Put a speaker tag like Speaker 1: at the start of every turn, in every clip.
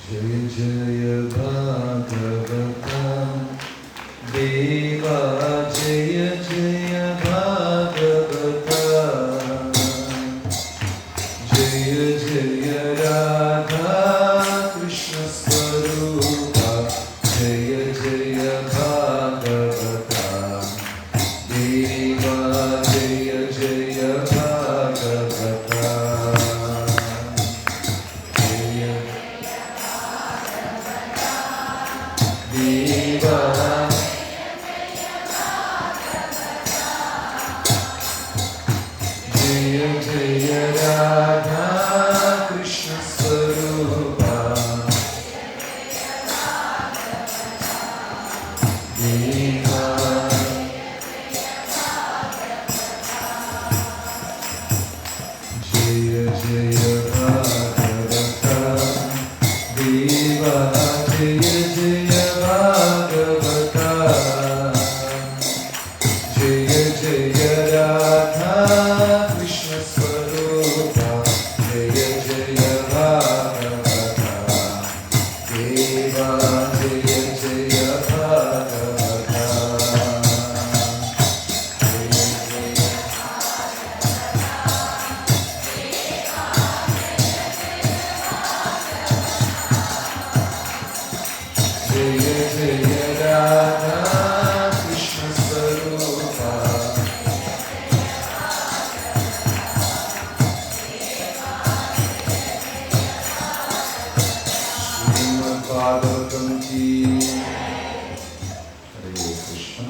Speaker 1: जय जय भागवता देवा, जय जय भागवता। जय जय राधा कृष्ण स्वरूपा, जय जय भागवता देवा, जय जय भागवता। देवा जय जय राधा कृष्ण स्वरूपा, देवा जय जय भागवता देवा, जय जय भागवता। जय जय राधा कृष्ण स्वरूपा, जय जय भागवता देवा, जय जय भागवता। जय जय राधा कृष्ण स्वरूपा, श्रीमद् भागवतम की। हरे कृष्ण।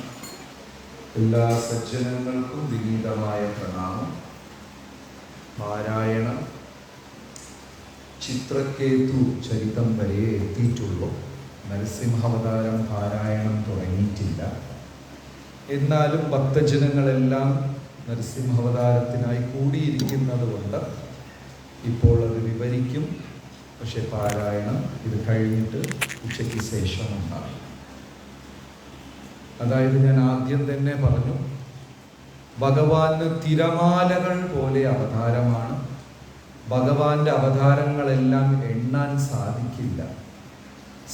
Speaker 1: എല്ലാ സജ്ജനങ്ങൾക്കും വിനീതമായ പ്രണാമം. പാരായണം ചിത്രകേതു ചരിതം വരെ എത്തിയിട്ടുള്ളൂ. നരസിംഹാവതാരം പാരായണം തുടങ്ങിയിട്ടില്ല. എന്നാലും ഭക്തജനങ്ങളെല്ലാം നരസിംഹാവതാരത്തിനായി കൂടിയിരിക്കുന്നത് കൊണ്ട് ഇപ്പോൾ അത് വിവരിക്കും. പക്ഷെ പാരായണം ഇത് കഴിഞ്ഞിട്ട് ഉച്ചയ്ക്ക് ശേഷം ഉണ്ടാകും. അതായത് ഞാൻ ആദ്യം തന്നെ പറഞ്ഞു, ഭഗവാന് തിരമാലകൾ പോലെ അവതാരമാണ്. ഭഗവാന്റെ അവതാരങ്ങളെല്ലാം എണ്ണാൻ സാധിക്കില്ല.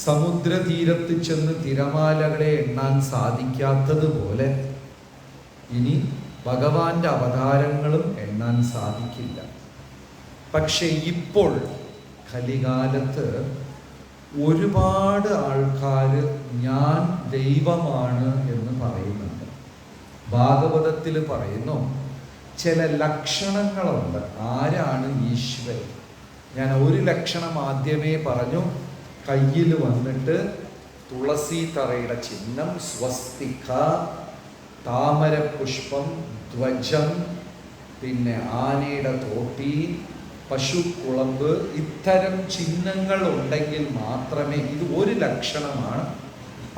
Speaker 1: സമുദ്രതീരത്ത് ചെന്ന് തിരമാലകളെ എണ്ണാൻ സാധിക്കാത്തതുപോലെ ഇനി ഭഗവാന്റെ അവതാരങ്ങളും എണ്ണാൻ സാധിക്കില്ല. പക്ഷെ ഇപ്പോൾ കലികാലത്ത് ഒരുപാട് ആൾക്കാർ ഞാൻ ദൈവമാണ് എന്ന് പറയുന്നുണ്ട്. ഭാഗവതത്തിൽ പറയുന്നു ചില ലക്ഷണങ്ങളുണ്ട്. ആരാണ് ഈശ്വരൻ? ഞാൻ ഒരു ലക്ഷണം ആദ്യമേ പറഞ്ഞു. കയ്യിൽ വന്നിട്ട് തുളസി തറയുടെ ചിഹ്നം, സ്വസ്തിക, താമര പുഷ്പം, ധ്വജം, പിന്നെ ആനയുടെ തോട്ടി, പശുക്കുളമ്പ്, ഇത്തരം ചിഹ്നങ്ങൾ ഉണ്ടെങ്കിൽ മാത്രമേ, ഇത് ഒരു ലക്ഷണമാണ്,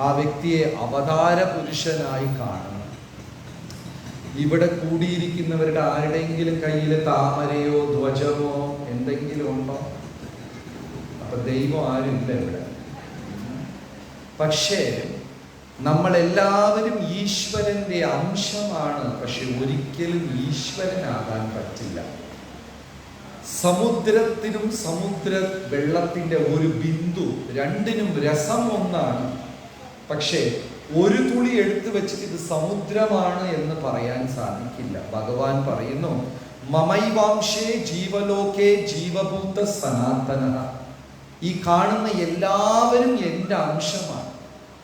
Speaker 1: ആ വ്യക്തിയെ അവതാര പുരുഷനായി കാണണം. ഇവിടെ കൂടിയിരിക്കുന്നവരുടെ ആരുടെയെങ്കിലും കയ്യിൽ താമരയോ ധ്വജമോ എന്തെങ്കിലും ഉണ്ടോ? അപ്പൊ ദൈവം ആരുമില്ല ഇവിടെ. പക്ഷേ നമ്മളെല്ലാവരും ഈശ്വരന്റെ അംശമാണ്. പക്ഷെ ഒരിക്കലും ഈശ്വരനാകാൻ പറ്റില്ല. സമുദ്രത്തിനും സമുദ്ര വെള്ളത്തിന്റെ ഒരു ബിന്ദു, രണ്ടിനും രസം ഒന്നാണ്. പക്ഷേ ഒരു തുളി എടുത്തു വെച്ചിട്ട് ഇത് സമുദ്രമാണ് എന്ന് പറയാൻ സാധിക്കില്ല. ഭഗവാൻ പറയുന്നു, മമൈവാംശേ ജീവലോകേ ജീവഭൂത സനാതന. ഈ കാണുന്ന എല്ലാവരും എൻ്റെ അംശമാണ്.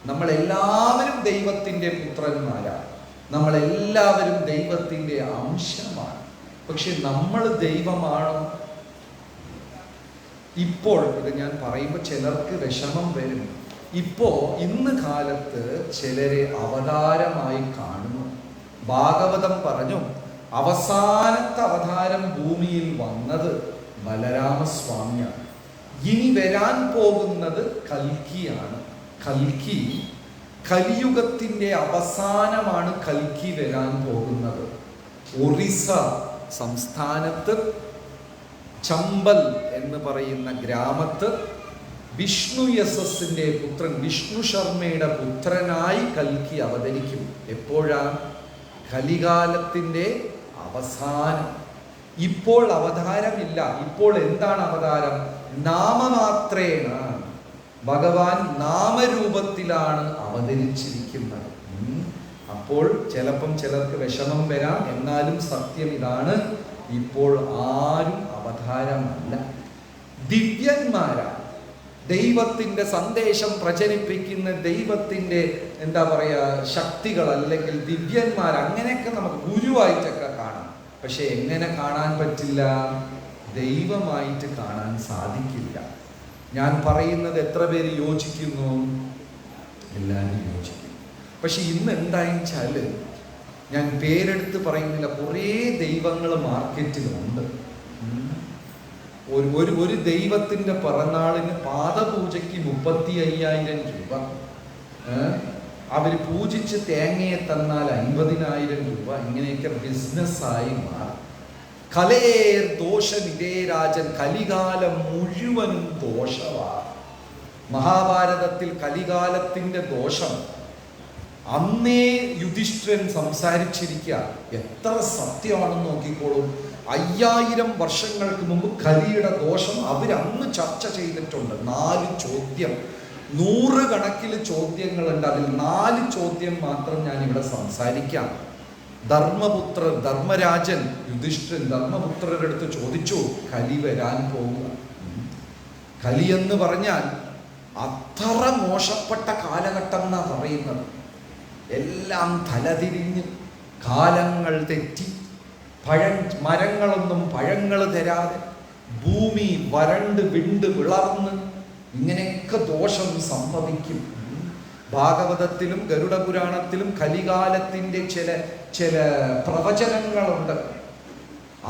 Speaker 1: നമ്മളെല്ലാവരും ദൈവത്തിൻ്റെ പുത്രന്മാരാണ്. നമ്മളെല്ലാവരും ദൈവത്തിൻ്റെ അംശമാണ്. പക്ഷെ നമ്മൾ ദൈവമാണോ? ഇപ്പോൾ ഇത് ഞാൻ പറയുമ്പോൾ ചിലർക്ക് വിഷമം വരും. ഇന്ന് കാലത്ത് ചിലരെ അവതാരമായി കാണുന്നു. ഭാഗവതം പറഞ്ഞു, അവസാനത്തെ അവതാരം ഭൂമിയിൽ വന്നത് ബലരാമസ്വാമിയാണ്. ഇനി വരാൻ പോകുന്നത് കൽക്കിയാണ്. കൽക്കി, കലിയുഗത്തിന്റെ അവസാനമാണ് കൽക്കി വരാൻ പോകുന്നത്. ഒറീസ സംസ്ഥാനത്ത് ചമ്പൽ എന്ന് പറയുന്ന ഗ്രാമത്ത് വിഷ്ണു യശസ്സിന്റെ പുത്രൻ, വിഷ്ണു ശർമ്മയുടെ പുത്രനായി കൽക്കി അവതരിക്കും. എപ്പോഴാണ്? കലികാലത്തിന്റെ അവസാനം. ഇപ്പോൾ അവതാരമില്ല. ഇപ്പോൾ എന്താണ് അവതാരം? നാമമാത്രേണ. ഭഗവാൻ നാമരൂപത്തിലാണ് അവതരിച്ചിരിക്കുന്നത്. അപ്പോൾ ചിലപ്പം ചിലർക്ക് വിഷമം വരാം, എന്നാലും സത്യം ഇതാണ്, ഇപ്പോൾ ആരും അവതാരമല്ല, ദിവ്യന്മാരാണ്. ദൈവത്തിൻ്റെ സന്ദേശം പ്രചരിപ്പിക്കുന്ന ദൈവത്തിൻ്റെ എന്താ പറയുക ശക്തികൾ, അല്ലെങ്കിൽ ദിവ്യന്മാർ, അങ്ങനെയൊക്കെ നമുക്ക് ഗുരുവായിട്ടൊക്കെ കാണാം. പക്ഷെ എങ്ങനെ കാണാൻ പറ്റില്ല? ദൈവമായിട്ട് കാണാൻ സാധിക്കില്ല. ഞാൻ പറയുന്നത് എത്ര പേര് യോജിക്കുന്നു? എല്ലാവരും യോജിക്കും. പക്ഷെ ഇന്ന് എന്താണെച്ചാൽ, ഞാൻ പേരെടുത്ത് പറയുന്നില്ല, കുറേ ദൈവങ്ങൾ മാർക്കറ്റിലുണ്ട്. ഒരു ദൈവത്തിൻ്റെ പിറന്നാളിന് പാദപൂജയ്ക്ക് 35,000 രൂപ, അവർ പൂജിച്ച് തേങ്ങയെ തന്നാൽ 50,000 രൂപ, ഇങ്ങനെയൊക്കെ ബിസിനസ്സായി മാറും. കലേർ ദോഷമിതേ രാജൻ, കലികാലം മുഴുവനും ദോഷമാണ്. മഹാഭാരതത്തിൽ കലികാലത്തിൻ്റെ ദോഷം അന്നേ യുധിഷ്ഠിരൻ സംസാരിച്ചിരിക്കുക. എത്ര സത്യമാണെന്ന് നോക്കിക്കോളും. 5000 വർഷങ്ങൾക്ക് മുമ്പ് കലിയുടെ ദോഷം അവരന്ന് ചർച്ച ചെയ്തിട്ടുണ്ട്. 4 ചോദ്യം, 100 കണക്കിൽ ചോദ്യങ്ങളുണ്ട്. അതിൽ 4 ചോദ്യം മാത്രം ഞാനിവിടെ സംസാരിക്കാം. ധർമ്മരാജൻ യുധിഷ്ഠിരൻ ധർമ്മപുത്രരുടെ അടുത്ത് ചോദിച്ചു, കലി വരാൻ പോവുക. കലി എന്ന് പറഞ്ഞാൽ അത്ര മോശപ്പെട്ട കാലഘട്ടം എന്നാ പറയുന്നത്. എല്ലാം തലതിരിഞ്ഞ്, കാലങ്ങൾ തെറ്റി, മരങ്ങളൊന്നും പഴങ്ങൾ തരാതെ, ഭൂമി വരണ്ട് വിണ്ട് വിളർന്ന്, ഇങ്ങനെയൊക്കെ ദോഷം സംഭവിക്കും. ഭാഗവതത്തിലും ഗരുഡ പുരാണത്തിലും കലികാലത്തിൻ്റെ ചില പ്രവചനങ്ങളുണ്ട്.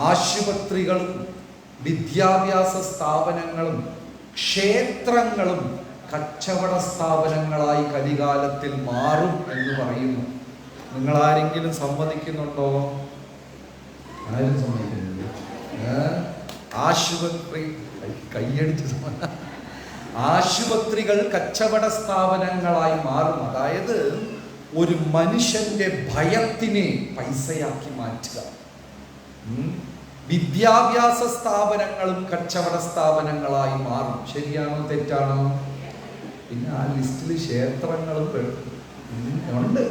Speaker 1: ആശുപത്രികളും വിദ്യാഭ്യാസ സ്ഥാപനങ്ങളും ക്ഷേത്രങ്ങളും കച്ചവട സ്ഥാപനങ്ങളായി കലികാലത്തിൽ മാറും എന്ന് പറയുന്നു. നിങ്ങളാരെങ്കിലും സമ്മതിക്കുന്നുണ്ടോ? ആരും സമ്മതിക്കുന്നില്ല. ആശുപത്രി കൈയടിച്ച് ആശുപത്രികൾ കച്ചവട സ്ഥാപനങ്ങളായി മാറും. അതായത് ഒരു മനുഷ്യന്റെ ഭയത്തിനെ പൈസയാക്കി മാറ്റുക. വിദ്യാഭ്യാസ സ്ഥാപനങ്ങളും കച്ചവട സ്ഥാപനങ്ങളായി മാറും. ശരിയാണോ തെറ്റാണോ? പിന്നെ ആ ലിസ്റ്റിൽ ക്ഷേത്രങ്ങളും ഉണ്ട്.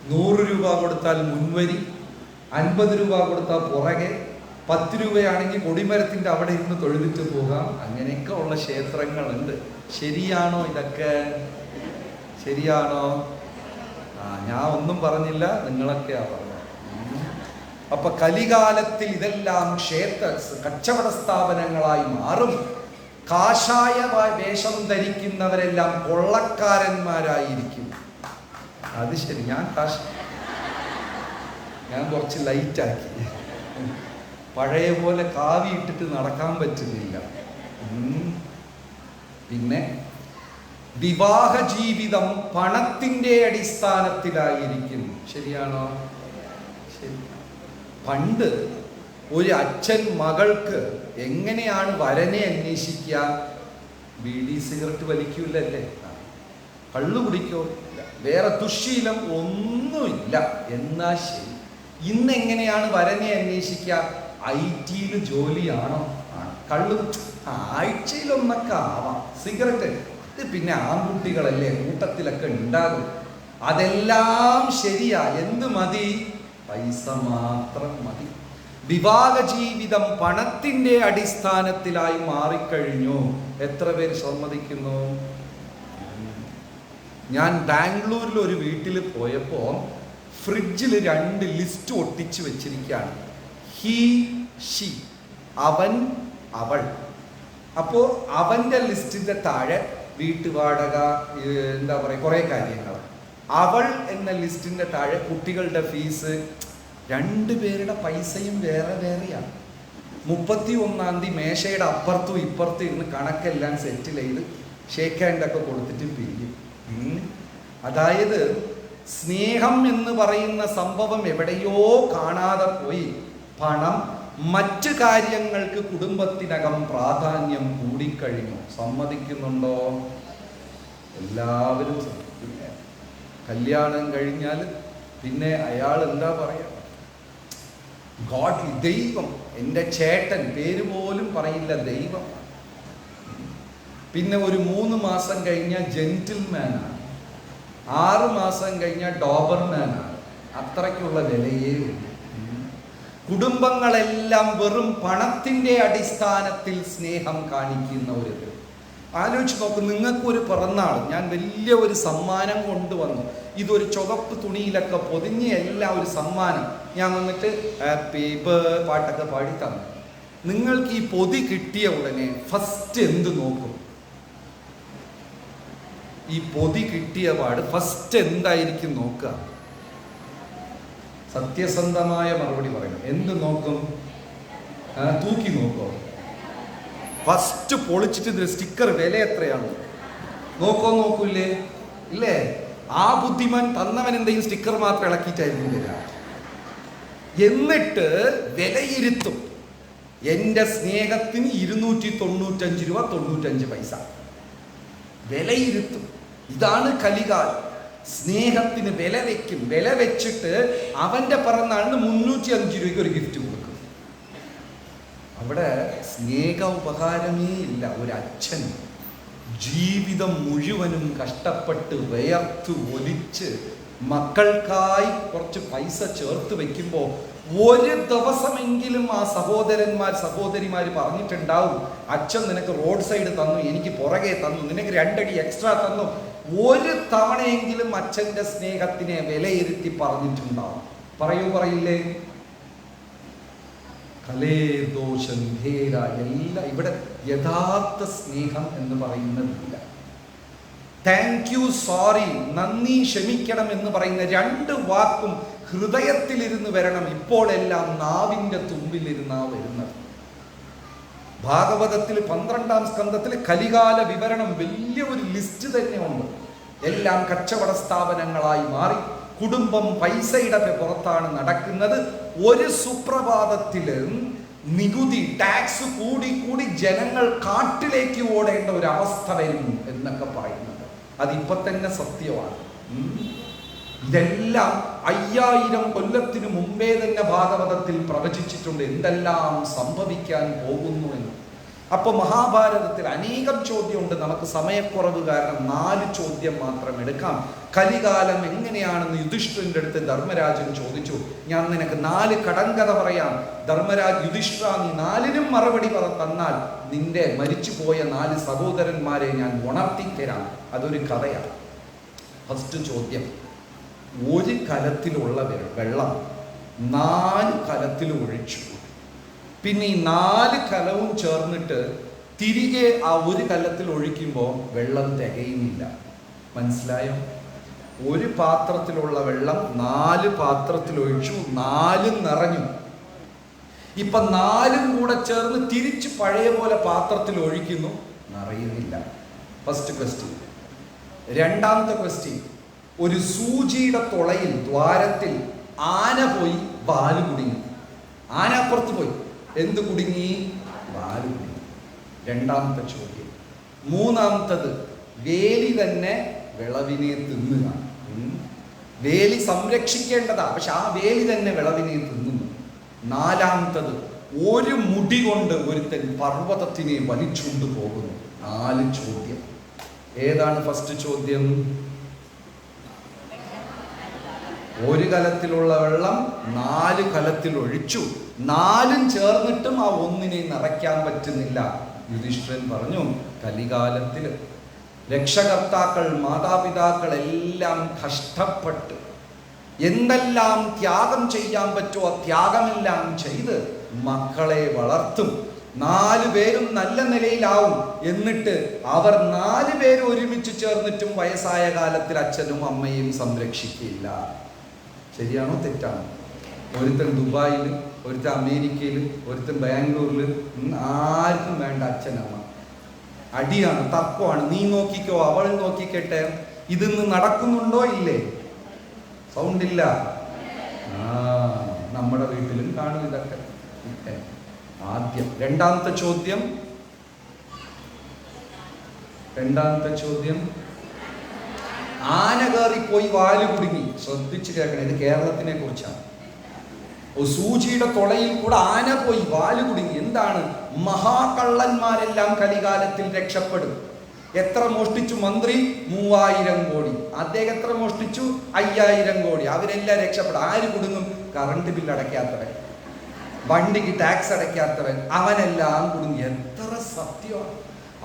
Speaker 1: 100 രൂപ കൊടുത്താൽ മുൻവരി, 50 രൂപ കൊടുത്താൽ പുറകെ, 10 രൂപയാണെങ്കിൽ കൊടിമരത്തിൻ്റെ അവിടെ ഇരുന്ന് തൊഴുതിട്ട് പോകാം. അങ്ങനെയൊക്കെ ഉള്ള ക്ഷേത്രങ്ങളുണ്ട്. ശരിയാണോ ഇതൊക്കെ? ശരിയാണോ? ഞാൻ ഒന്നും പറഞ്ഞില്ല, നിങ്ങളൊക്കെയാ പറഞ്ഞത്. അപ്പൊ കലികാലത്തിൽ ഇതെല്ലാം കച്ചവട സ്ഥാപനങ്ങളായി മാറും. കാഷായ വേഷം ധരിക്കുന്നവരെല്ലാം കൊള്ളക്കാരന്മാരായിരിക്കും. അത് ശരി, ഞാൻ കുറച്ച് ലൈറ്റാക്കി. പഴയ പോലെ കാവി ഇട്ടിട്ട് നടക്കാൻ പറ്റുന്നില്ല. പിന്നെ വിവാഹ ജീവിതം പണത്തിൻ്റെ അടിസ്ഥാനത്തിലായിരിക്കും. ശരിയാണോ? ശരി. പണ്ട് ഒരു അച്ഛൻ മകൾക്ക് എങ്ങനെയാണ് വരനെ അന്വേഷിക്കുക? ബീഡി സിഗരറ്റ് വലിക്കൂലല്ലേ, കള്ളു കുടിക്കോ, വേറെ ദുശ്ശീലം ഒന്നുമില്ല. എന്നാ ശരി, ഇന്നെങ്ങനെയാണ് വരനെ അന്വേഷിക്കുക? IT ജോലിയാണോ? കള്ളു ആഴ്ചയിലൊന്നൊക്കെ ആവാം. സിഗരറ്റ് ഇത് പിന്നെ ആൺകുട്ടികളല്ലേ, കൂട്ടത്തിലൊക്കെ ഉണ്ടാകും. അതെല്ലാം ശരിയാ. എന്ത് മതി? പൈസ മാത്രം മതി. വിവാഹ ജീവിതം പണത്തിൻ്റെ അടിസ്ഥാനത്തിലായി മാറിക്കഴിഞ്ഞു. എത്ര പേര് സമ്മതിക്കുന്നു? ഞാൻ ബാംഗ്ലൂരിൽ ഒരു വീട്ടിൽ പോയപ്പോൾ ഫ്രിഡ്ജിൽ 2 ലിസ്റ്റ് ഒട്ടിച്ച് വെച്ചിരിക്കുകയാണ്. ഹി, ഷി, അവൻ, അവൾ. അപ്പോൾ അവൻ്റെ ലിസ്റ്റിൻ്റെ താഴെ വീട്ടുവാടക, എന്താ പറയുക, കുറേ കാര്യങ്ങൾ. അവൾ എന്ന ലിസ്റ്റിൻ്റെ താഴെ കുട്ടികളുടെ ഫീസ്. 2 പേരുടെ പൈസയും വേറെ വേറെയാണ്. 31-ാം തീയതി മേശയുടെ അപ്പുറത്തും ഇപ്പുറത്തും ഇരുന്ന് കണക്കെല്ലാം സെറ്റിൽ ചെയ്ത് ഷേക്ക് ഹാൻഡൊക്കെ കൊടുത്തിട്ട് പിരിയും. അതായത് സ്നേഹം എന്ന് പറയുന്ന സംഭവം എവിടെയോ കാണാതെ പോയി. പണം, മറ്റ് കാര്യങ്ങൾക്ക് കുടുംബത്തിനകം പ്രാധാന്യം കൂടിക്കഴിഞ്ഞു. സമ്മതിക്കുന്നുണ്ടോ? എല്ലാവരും കല്യാണം കഴിഞ്ഞാൽ പിന്നെ അയാൾ എന്താ പറയുക, ഗോഡ്, ദൈവം, എൻ്റെ ചേട്ടൻ, പേര് പോലും പറയില്ല, ദൈവം. പിന്നെ ഒരു 3 മാസം കഴിഞ്ഞാൽ ജെന്റിൽമാനാണ്, 6 മാസം കഴിഞ്ഞാൽ ഡോബർമാനാണ്. അത്രയ്ക്കുള്ള വിലയേ ഉള്ളൂ. കുടുംബങ്ങളെല്ലാം വെറും പണത്തിൻ്റെ അടിസ്ഥാനത്തിൽ സ്നേഹം കാണിക്കുന്ന ഒരു ഇത്. ആലോചിച്ച് നോക്ക്, നിങ്ങൾക്കൊരു പിറന്നാൾ ഞാൻ വലിയ ഒരു സമ്മാനം കൊണ്ടുവന്നു, ഇതൊരു ചുവപ്പ് തുണിയിലൊക്കെ പൊതിഞ്ഞ് എല്ലാം ഒരു സമ്മാനം ഞാൻ വന്നിട്ട് ഹാപ്പി പാട്ടൊക്കെ പാടി തന്നു. നിങ്ങൾക്ക് ഈ പൊതി കിട്ടിയ ഉടനെ ഫസ്റ്റ് എന്ത് നോക്കും? ഈ പൊതി കിട്ടിയ പാട് ഫസ്റ്റ് എന്തായിരിക്കും നോക്കുക? സത്യസന്ധമായ മറുപടി പറയണം. എന്ത് നോക്കും? തൂക്കി നോക്കോ? ഫസ്റ്റ് പൊളിച്ചിട്ട് ഇതിൽ സ്റ്റിക്കർ വില എത്രയാണ് നോക്കൂലേ? ഇല്ലേ? ആ ബുദ്ധിമാൻ തന്നവൻ എന്തെങ്കിലും സ്റ്റിക്കർ മാത്രം ഇളക്കിയിട്ടായിരുന്നു വരിക. എന്നിട്ട് വിലയിരുത്തും. എൻ്റെ സ്നേഹത്തിന് 295 രൂപ 95 പൈസ വിലയിരുത്തും. ഇതാണ് കലികാലം. സ്നേഹത്തിന് വില വെക്കും. വില വെച്ചിട്ട് അവൻ്റെ പിറന്നാളിന് 305 രൂപയ്ക്ക് ഒരു ഗിഫ്റ്റ് കൊടുക്കും. അവിടെ സ്നേഹ ഉപകാരമേ ഇല്ല. ഒരു അച്ഛൻ ജീവിതം മുഴുവനും കഷ്ടപ്പെട്ട് വിയർത്ത് ഒലിച്ച് മക്കൾക്കായി കുറച്ച് പൈസ ചേർത്ത് വെക്കുമ്പോൾ ഒരു ദിവസമെങ്കിലും ആ സഹോദരിമാർ പറഞ്ഞിട്ടുണ്ടാവും, അച്ഛൻ നിനക്ക് റോഡ് സൈഡ് തന്നു, എനിക്ക് പുറകെ തന്നു, നിനക്ക് 2 അടി എക്സ്ട്രാ തന്നു. ഒരു തവണയെങ്കിലും അച്ഛൻ്റെ സ്നേഹത്തിനെ വിലയിരുത്തി പറഞ്ഞിട്ടുണ്ടാവും. പറയില്ലേ? കലേദോഷം ധേര എല്ലാം ഇവിടെ യഥാർത്ഥ സ്നേഹം എന്ന് പറയുന്നതില്ല. താങ്ക് യു, സോറി, നന്ദി, ക്ഷമിക്കണം എന്ന് പറയുന്ന 2 വാക്കും ഹൃദയത്തിലിരുന്ന് വരണം. ഇപ്പോൾ എല്ലാം നാവിൻ്റെ തുമ്പിലിരുന്നാ വരുന്നത്. ഭാഗവതത്തിൽ 12-ാം സ്കന്ധത്തിൽ കലികാല വിവരണം വലിയ ഒരു ലിസ്റ്റ് തന്നെ ഉണ്ട്. എല്ലാം കച്ചവട സ്ഥാപനങ്ങളായി മാറി, കുടുംബം പൈസയുടെ പുറത്താണ് നടക്കുന്നത്. ഒരു സുപ്രഭാതത്തിലും നികുതി ടാക്സ് കൂടി ജനങ്ങൾ കാട്ടിലേക്ക് ഓടേണ്ട ഒരു അവസ്ഥ വരും എന്നൊക്കെ പറയുന്നത് അതിപ്പോ തന്നെ സത്യമാണ്. ഇതെല്ലാം 5000 കൊല്ലത്തിന് മുമ്പേ തന്നെ ഭാഗവതത്തിൽ പ്രവചിച്ചിട്ടുണ്ട് എന്തെല്ലാം സംഭവിക്കാൻ പോകുന്നു എന്ന്. അപ്പൊ മഹാഭാരതത്തിൽ അനേകം ചോദ്യമുണ്ട്. നമുക്ക് സമയക്കുറവ് കാരണം 4 ചോദ്യം മാത്രം എടുക്കാം. കലികാലം എങ്ങനെയാണെന്ന് യുധിഷ്ഠിരന്റെ അടുത്ത് ധർമ്മരാജൻ ചോദിച്ചു. ഞാൻ നിനക്ക് 4 കടങ്കഥ പറയാം. യുധിഷ്ഠിര, നീ 4നും മറുപടി തന്നാൽ നിന്റെ മരിച്ചുപോയ 4 സഹോദരന്മാരെ ഞാൻ ഉണർത്തിത്തരാം. അതൊരു കഥയാണ്. ഫസ്റ്റ് ചോദ്യം, ഒരു കലത്തിലുള്ള വെള്ളം 4 കലത്തിൽ ഒഴിച്ചു. പിന്നെ ഈ 4 കലവും ചേർന്നിട്ട് തിരികെ ആ ഒരു കലത്തിൽ ഒഴിക്കുമ്പോൾ വെള്ളം തികയുന്നില്ല. മനസ്സിലായോ? ഒരു പാത്രത്തിലുള്ള വെള്ളം 4 പാത്രത്തിൽ ഒഴിച്ചു, 4 നിറഞ്ഞു. ഇപ്പൊ 4 കൂടെ ചേർന്ന് തിരിച്ച് പഴയ പോലെ പാത്രത്തിൽ ഒഴിക്കുന്നു, നിറയുന്നില്ല. First question. രണ്ടാമത്തെ ക്വസ്റ്റ്യൻ, ഒരു സൂചിയുടെ തുളയിൽ ദ്വാരത്തിൽ ആന പോയി വാല് കുടുങ്ങി. ആന അപ്പുറത്ത് പോയി, എന്ത് കുടുങ്ങി? വാല് കുടുങ്ങി. രണ്ടാമത്തെ ചോദ്യം. മൂന്നാമത്തത്, വേലി തന്നെ വിളവിനെ തിന്നുക. വേലി സംരക്ഷിക്കേണ്ടതാ, പക്ഷെ ആ വേലി തന്നെ വിളവിനെ തിന്നുന്നു. നാലാമത്തത്, ഒരു മുടി കൊണ്ട് ഒരുത്തൻ പർവ്വതത്തിനെ വലിച്ചുകൊണ്ട് പോകുന്നു. 4 ചോദ്യം. ഏതാണ് ഫസ്റ്റ് ചോദ്യം? ഒരു കലത്തിലുള്ള വെള്ളം 4 കലത്തിൽ ഒഴിച്ചു, 4 ചേർന്നിട്ടും ആ ഒന്നിനെ നിറയ്ക്കാൻ പറ്റുന്നില്ല. യുധിഷ്ഠിരൻ പറഞ്ഞു, കലികാലത്തിൽ രക്ഷകർത്താക്കൾ മാതാപിതാക്കൾ എല്ലാം കഷ്ടപ്പെട്ട് എന്തെല്ലാം ത്യാഗം ചെയ്യാൻ പറ്റുമോ ത്യാഗമെല്ലാം ചെയ്ത് മക്കളെ വളർത്തും. 4 പേരും നല്ല നിലയിലാവും. എന്നിട്ട് അവർ 4 പേരും ഒരുമിച്ച് ചേർന്നിട്ടും വയസ്സായ കാലത്തിൽ അച്ഛനും അമ്മയും സംരക്ഷിക്കില്ല. ശരിയാണോ തെറ്റാണോ? ഒരുത്തൻ ദുബായിൽ, ഒരുത്തൻ അമേരിക്കയിൽ, ഒരുത്തൻ ബാംഗ്ലൂരിൽ, ആർക്കും വേണ്ട അച്ഛനമ്മ. അടിയാണ്, തർക്കമാണ്. നീ നോക്കിക്കോ, അവൾ നോക്കിക്കട്ടെ. ഇതിന്ന് നടക്കുന്നുണ്ടോ? ഇല്ലേ? സൗണ്ടില്ല. നമ്മുടെ വീട്ടിലും കാണും ഇതൊക്കെ. ആദ്യം. രണ്ടാമത്തെ ചോദ്യം, ആന കയറിപ്പോയി വാല് കുടുങ്ങി. ശ്രദ്ധിച്ച് കേൾക്കണം, ഇത് കേരളത്തിനെ കുറിച്ചാണ്. സൂചിയുടെ തുളയിൽ കൂടെ ആന പോയി വാല് കുടുങ്ങി. എന്താണ്? മഹാകള്ളന്മാരെല്ലാം കലികാലത്തിൽ രക്ഷപ്പെടും. എത്ര മോഷ്ടിച്ചു മന്ത്രി? 3000 കോടി. അദ്ദേഹം എത്ര മോഷ്ടിച്ചു? 5000 കോടി. അവരെല്ലാം രക്ഷപ്പെടും. ആര് കുടുങ്ങും? കറണ്ട് ബില്ല് അടയ്ക്കാത്തവൻ, വണ്ടിക്ക് ടാക്സ് അടയ്ക്കാത്തവൻ, അവനെല്ലാം കുടുങ്ങി. എത്ര സത്യമാണ്!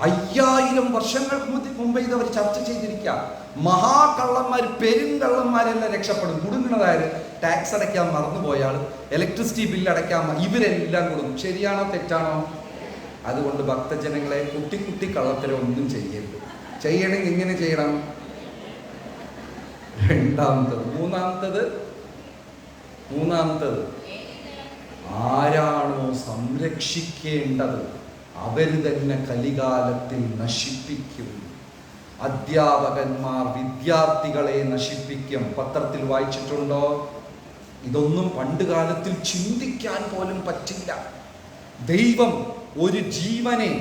Speaker 1: 5000 വർഷങ്ങൾക്ക് മുമ്പേ ഇത് അവർ ചർച്ച ചെയ്തിരിക്കാം. മഹാകള്ളന്മാർ, പെരുങ്കള്ളന്മാരെല്ലാം രക്ഷപ്പെടും. കുടുങ്ങുന്നതായത് ടാക്സ് അടയ്ക്കാൻ മറന്നുപോയാൽ, ഇലക്ട്രിസിറ്റി ബില്ല് അടയ്ക്കാൻ, ഇവരെല്ലാം കുടുങ്ങും. ശരിയാണോ തെറ്റാണോ? അതുകൊണ്ട് ഭക്തജനങ്ങളെ, കുട്ടി കുട്ടി കള്ളത്തരം ഒന്നും ചെയ്യരുത്. ചെയ്യണമെങ്കിൽ ഇങ്ങനെ ചെയ്യണം. മൂന്നാമത്തത് ആരാണോ സംരക്ഷിക്കേണ്ടത് അവർ തന്നെ കലികാലത്തിൽ നശിപ്പിക്കും. അധ്യാപകന്മാർ വിദ്യാർത്ഥികളെ നശിപ്പിക്കും. പത്രത്തിൽ വായിച്ചിട്ടുണ്ടോ? ഇതൊന്നും പണ്ട് കാലത്തിൽ ചിന്തിക്കാൻ പോലും പറ്റില്ല. ദൈവം ഒരു ജീവനെ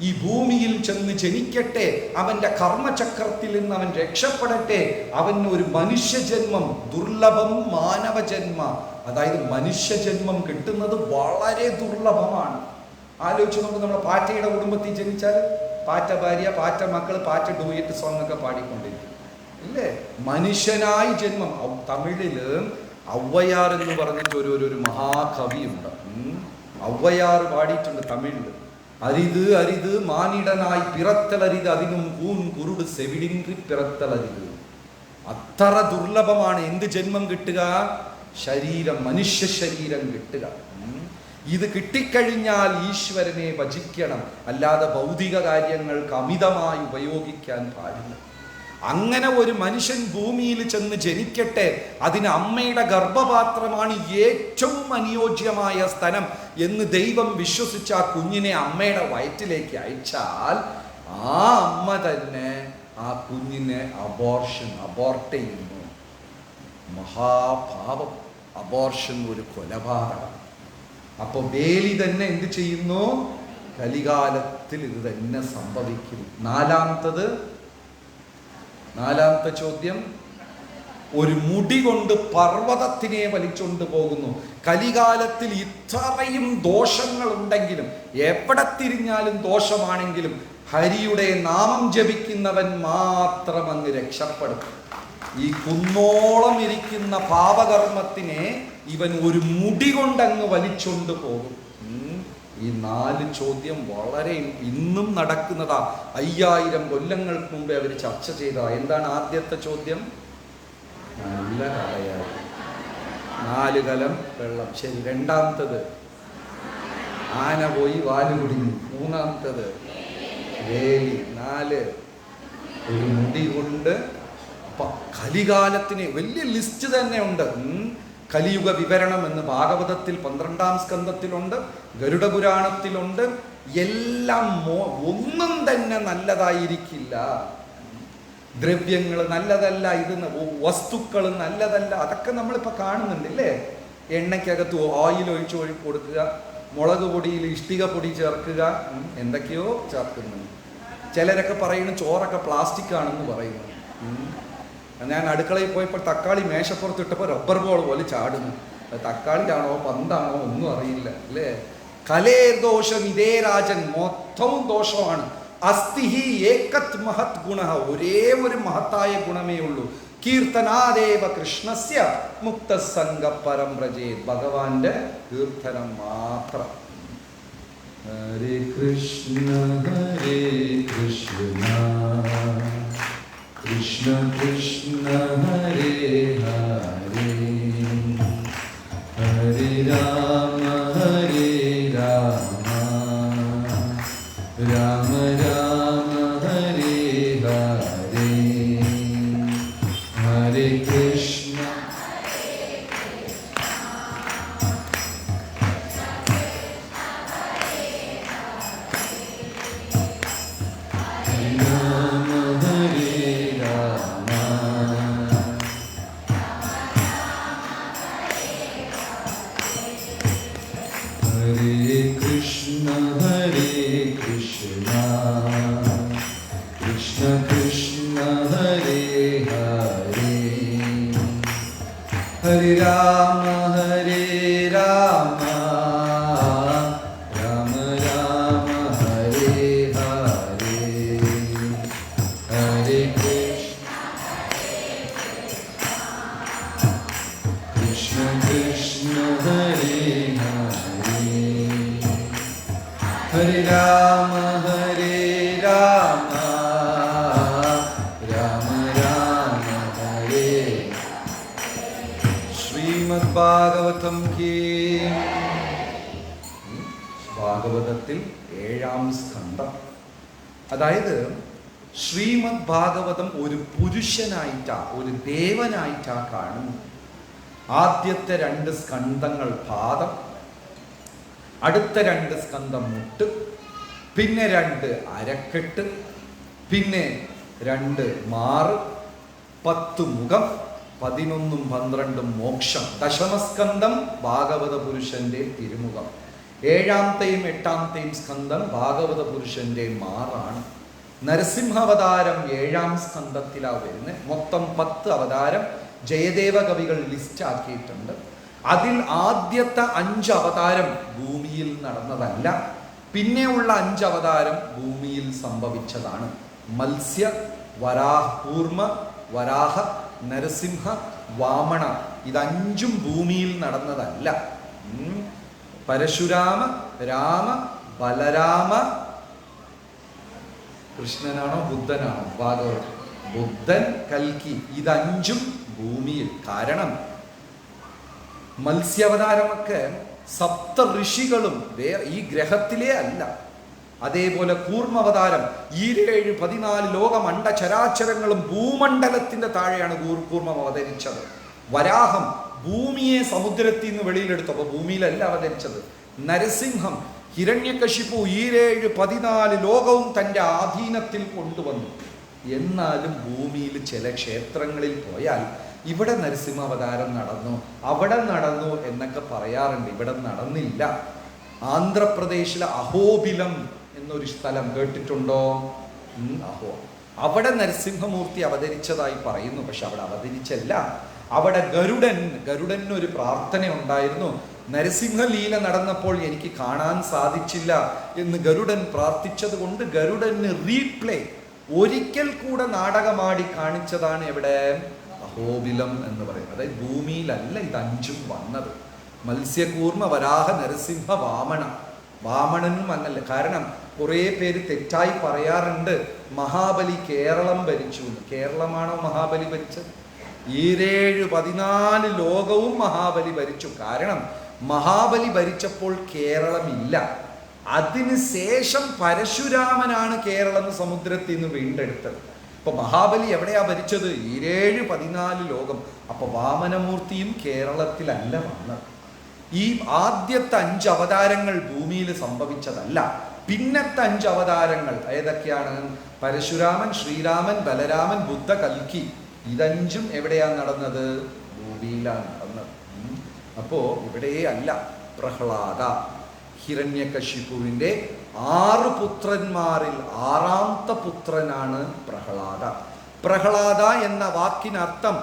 Speaker 1: ഈ ഭൂമിയിൽ ചെന്ന് ജനിക്കട്ടെ, അവന്റെ കർമ്മചക്രത്തിൽ നിന്ന് അവൻ രക്ഷപ്പെടട്ടെ, അവന് ഒരു മനുഷ്യജന്മം, ദുർലഭം മാനവജന്മ, അതായത് മനുഷ്യജന്മം കിട്ടുന്നത് വളരെ ദുർലഭമാണ്. ആലോചിച്ച് നോക്ക്, നമ്മുടെ പാറ്റയുടെ കുടുംബത്തിൽ ജനിച്ചാൽ പാറ്റ ഭാര്യ, പാറ്റ മക്കൾ, പാറ്റ ഡൂയറ്റ് സോങ് ഒക്കെ പാടിക്കൊണ്ടിരിക്കും, ഇല്ലേ? മനുഷ്യനായി ജന്മം. തമിഴില് ഔവയാർ എന്ന് പറഞ്ഞിട്ട് ഒരു മഹാകവിയുണ്ട്. ഔവയാർ പാടിയിട്ടുണ്ട് തമിഴില്. അരിത് അരിത് മാനിടനായി പിറത്തലരിത്, അതിനും കൂൻ കുരുട് സെവിടിൻറി പിറത്തലരിത്. അത്ര ദുർലഭമാണ് എന്ത് ജന്മം കിട്ടുക? ശരീരം, മനുഷ്യ ശരീരം കിട്ടുക. ഇത് കിട്ടിക്കഴിഞ്ഞാൽ ഈശ്വരനെ ഭജിക്കണം, അല്ലാതെ ഭൗതിക കാര്യങ്ങൾക്ക് അമിതമായി ഉപയോഗിക്കാൻ പാടില്ല. അങ്ങനെ ഒരു മനുഷ്യൻ ഭൂമിയിൽ ചെന്ന് ജനിക്കട്ടെ, അതിന് അമ്മയുടെ ഗർഭപാത്രമാണ് ഏറ്റവും അനുയോജ്യമായ സ്ഥലം എന്ന് ദൈവം വിശ്വസിച്ച ആ കുഞ്ഞിനെ അമ്മയുടെ വയറ്റിലേക്ക് അയച്ചാൽ ആ അമ്മ തന്നെ ആ കുഞ്ഞിനെ അബോർട്ട് ചെയ്യുന്നു. മഹാപാപം. അബോർഷൻ ഒരു കൊലപാതകം. അപ്പൊ വേലി തന്നെ എന്ത് ചെയ്യുന്നു? കലികാലത്തിൽ ഇത് തന്നെ സംഭവിക്കും. നാലാമത്തെ ചോദ്യം, ഒരു മുടി കൊണ്ട് പർവ്വതത്തിനെ വലിച്ചുകൊണ്ട് പോകുന്നു. കലികാലത്തിൽ ഇത്രയും ദോഷങ്ങൾ ഉണ്ടെങ്കിലും, എവിടെ തിരിഞ്ഞാലും ദോഷമാണെങ്കിലും, ഹരിയുടെ നാമം ജപിക്കുന്നവൻ മാത്രം അങ്ങ് രക്ഷപ്പെടും. ഈ കുന്നോളം ഇരിക്കുന്ന പാപകർമ്മത്തിനെ ഇവൻ ഒരു മുടി കൊണ്ടങ്ങ് വലിച്ചുകൊണ്ട് പോകും. ഈ 4 ചോദ്യം വളരെ ഇന്നും നടക്കുന്നതാ. 5000 കൊല്ലങ്ങൾക്ക് മുമ്പേ അവർ ചർച്ച ചെയ്തതാ. എന്താണ് ആദ്യത്തെ ചോദ്യം? നല്ല കലയാണ്, 4 കലം വെള്ളം. ശരി. രണ്ടാമത്തത്, ആന പോയി വാല് കുടുങ്ങി. മൂന്നാമത്തത്, വേലി. 4, ഒരു മുടി കൊണ്ട്. കലികാലത്തിന് വലിയ ലിസ്റ്റ് തന്നെ ഉണ്ട്. കലിയുഗ വിവരണം എന്ന് ഭാഗവതത്തിൽ 12-ാം സ്കന്ധത്തിലുണ്ട്, ഗരുഡ പുരാണത്തിലുണ്ട്. എല്ലാം ഒന്നും തന്നെ നല്ലതായിരിക്കില്ല. ദ്രവ്യങ്ങൾ നല്ലതല്ല, ഇത് വസ്തുക്കൾ നല്ലതല്ല. അതൊക്കെ നമ്മളിപ്പോൾ കാണുന്നുണ്ട്, അല്ലേ? എണ്ണയ്ക്കകത്ത് ഓയിൽ ഒഴിച്ച് കൊടുക്കുക, മുളക് പൊടിയിൽ ഇഷ്ടിക പൊടി ചേർക്കുക, എന്തൊക്കെയോ ചേർക്കുന്നുണ്ട്. ചിലരൊക്കെ പറയുന്നു ചോറൊക്കെ പ്ലാസ്റ്റിക് ആണെന്ന് പറയുന്നു. ഞാൻ അടുക്കളയിൽ പോയപ്പോൾ തക്കാളി മേശപ്പുറത്തിട്ടപ്പോൾ റബ്ബർ ബോൾ പോലെ ചാടുന്നു. തക്കാളിയാണോ പന്താണോ ഒന്നും അറിയില്ല, അല്ലേ? കലേ ദോഷം ഇതേ രാജൻ, മൊത്തവും ദോഷമാണ്. അസ്തിഹി ഏകത് മഹത് ഗുണ, ഒരേ ഒരു മഹത്തായ ഗുണമേ ഉള്ളൂ. കീർത്തനാദേവ കൃഷ്ണസ്യ മുക്തസംഗ പരം വ്രജേ, ഭഗവാന്റെ കീർത്തനം മാത്രം. Hare Krishna Hare Krishna Krishna Krishna Hare Hare, Hare Rama Rama Rama Hare Hare, Hare Krishna Hare Rama, Hare Rama, Rama Rama, Hare Hare, Rama Rama Rama Hare. Srimad Bhagavatam കീ. ഭാഗവതത്തിൽ 7-ാം സ്കന്ധം. അതായത് ശ്രീമദ് ഭാഗവതം ഒരു പുരുഷനായിട്ടാ, ഒരു ദേവനായിട്ടാ കാണുന്നു. ആദ്യത്തെ 2 സ്കന്ധങ്ങൾ പാദം, അടുത്ത 2 സ്കന്ധം മുട്ട്, പിന്നെ 2 അരക്കെട്ട്, പിന്നെ 2 മാറ്, 10 മുഖം, 11ഉം 12ഉം മോക്ഷം. ദശമസ്കന്ധം ഭാഗവത പുരുഷന്റെ തിരുമുഖം. 7-ാമത്തെയും 8-ാമത്തെയും സ്കന്ധം ഭാഗവത പുരുഷന്റെ മാറാണ്. നരസിംഹാവതാരം 7-ാം സ്കന്ധത്തിലാണ് വരുന്നത്. മൊത്തം 10 അവതാരം ജയദേവ കവികൾ ലിസ്റ്റ് ആക്കിയിട്ടുണ്ട്. അതിൽ ആദ്യത്തെ 5 അവതാരം ഭൂമിയിൽ നടന്നതല്ല, പിന്നെയുള്ള 5 അവതാരം ഭൂമിയിൽ സംഭവിച്ചതാണ്. മത്സ്യ, വരാഹ, കൂർമ്മ, വരാഹ, നരസിംഹ, വാമണ, ഇത് 5ഉം ഭൂമിയിൽ നടന്നതല്ല. പരശുരാമ, രാമ, ബലരാമ, കൃഷ്ണനാണോ ബുദ്ധനാണോ ഭാഗവതം, ബുദ്ധൻ, കൽക്കി, ഇത് 5ഉം ഭൂമിയിൽ. കാരണം മത്സ്യാവതാരമൊക്കെ സപ്ത ഋഷികളും ഈ ഗ്രഹത്തിലേ അല്ല. അതേപോലെ കൂർമ്മവതാരം 7 14 ലോകം അണ്ടചരാചരങ്ങളും ഭൂമണ്ഡലത്തിന്റെ താഴെയാണ് കൂർമ്മം അവതരിച്ചത്. വരാഹം ഭൂമിയെ സമുദ്രത്തിൽ നിന്ന് വെളിയിലെടുത്തു, അപ്പൊ ഭൂമിയിലല്ല അവതരിച്ചത്. നരസിംഹം ഹിരണ്യകശിപു 7 14 ലോകവും തൻ്റെ ആധീനത്തിൽ കൊണ്ടുവന്നു. എന്നാലും ഭൂമിയിൽ ചില ക്ഷേത്രങ്ങളിൽ പോയാൽ ഇവിടെ നരസിംഹാവതാരം നടന്നു, അവിടെ നടന്നു എന്നൊക്കെ പറയാറുണ്ട്. ഇവിടെ നടന്നില്ല. ആന്ധ്രാപ്രദേശിലെ അഹോബിലം എന്നൊരു സ്ഥലം കേട്ടിട്ടുണ്ടോ? അഹോ, അവിടെ നരസിംഹമൂർത്തി അവതരിച്ചതായി പറയുന്നു. പക്ഷെ അവിടെ അവതരിച്ചല്ല. അവിടെ ഗരുഡനൊരു പ്രാർത്ഥന ഉണ്ടായിരുന്നു. നരസിംഹലീല നടന്നപ്പോൾ എനിക്ക് കാണാൻ സാധിച്ചില്ല എന്ന് ഗരുഡൻ പ്രാർത്ഥിച്ചത് കൊണ്ട് ഗരുഡന് റീപ്ലേ, ഒരിക്കൽ കൂടെ നാടകമാടി കാണിച്ചതാണ് എവിടെ? അഹോബിലം എന്ന് പറയുന്നത്. അതായത് ഭൂമിയിലല്ല ഇത് 5ഉം വന്നത്. മത്സ്യകൂർമ്മ, വരാഹ, നരസിംഹ, വാമണ. വാമണനും അങ്ങല്ല. കാരണം കുറേ പേര് തെറ്റായി പറയാറുണ്ട് മഹാബലി കേരളം ഭരിച്ചു എന്ന്. കേരളമാണോ മഹാബലി ഭരിച്ചത്? 7 14 ലോകവും മഹാബലി ഭരിച്ചു. കാരണം മഹാബലി ഭരിച്ചപ്പോൾ കേരളമില്ല. അതിനുശേഷം പരശുരാമനാണ് കേരളം സമുദ്രത്തിൽ നിന്ന് വീണ്ടെടുത്തത്. അപ്പൊ മഹാബലി എവിടെയാ ഭരിച്ചത്? 7 14 ലോകം. അപ്പൊ വാമനമൂർത്തിയും കേരളത്തിലല്ല വന്നത്. ഈ ആദ്യത്തെ 5 അവതാരങ്ങൾ ഭൂമിയിൽ സംഭവിച്ചതല്ല. പിന്നത്തെ 5 അവതാരങ്ങൾ ഏതൊക്കെയാണ്? പരശുരാമൻ, ശ്രീരാമൻ, ബലരാമൻ, ബുദ്ധ, കൽക്കി. ഇത്5ഉം എവിടെയാണ് നടന്നത്? ഭൂമിയിലാണ് നടന്നത്. അപ്പോ ഇവിടെ അല്ല. പ്രഹ്ലാദ, ഹിരണ്യകശിപുവിൻ്റെ 6 പുത്രന്മാരിൽ 6ാമത്തെ പുത്രനാണ് പ്രഹ്ലാദ. പ്രഹ്ലാദ എന്ന വാക്കിനർത്ഥം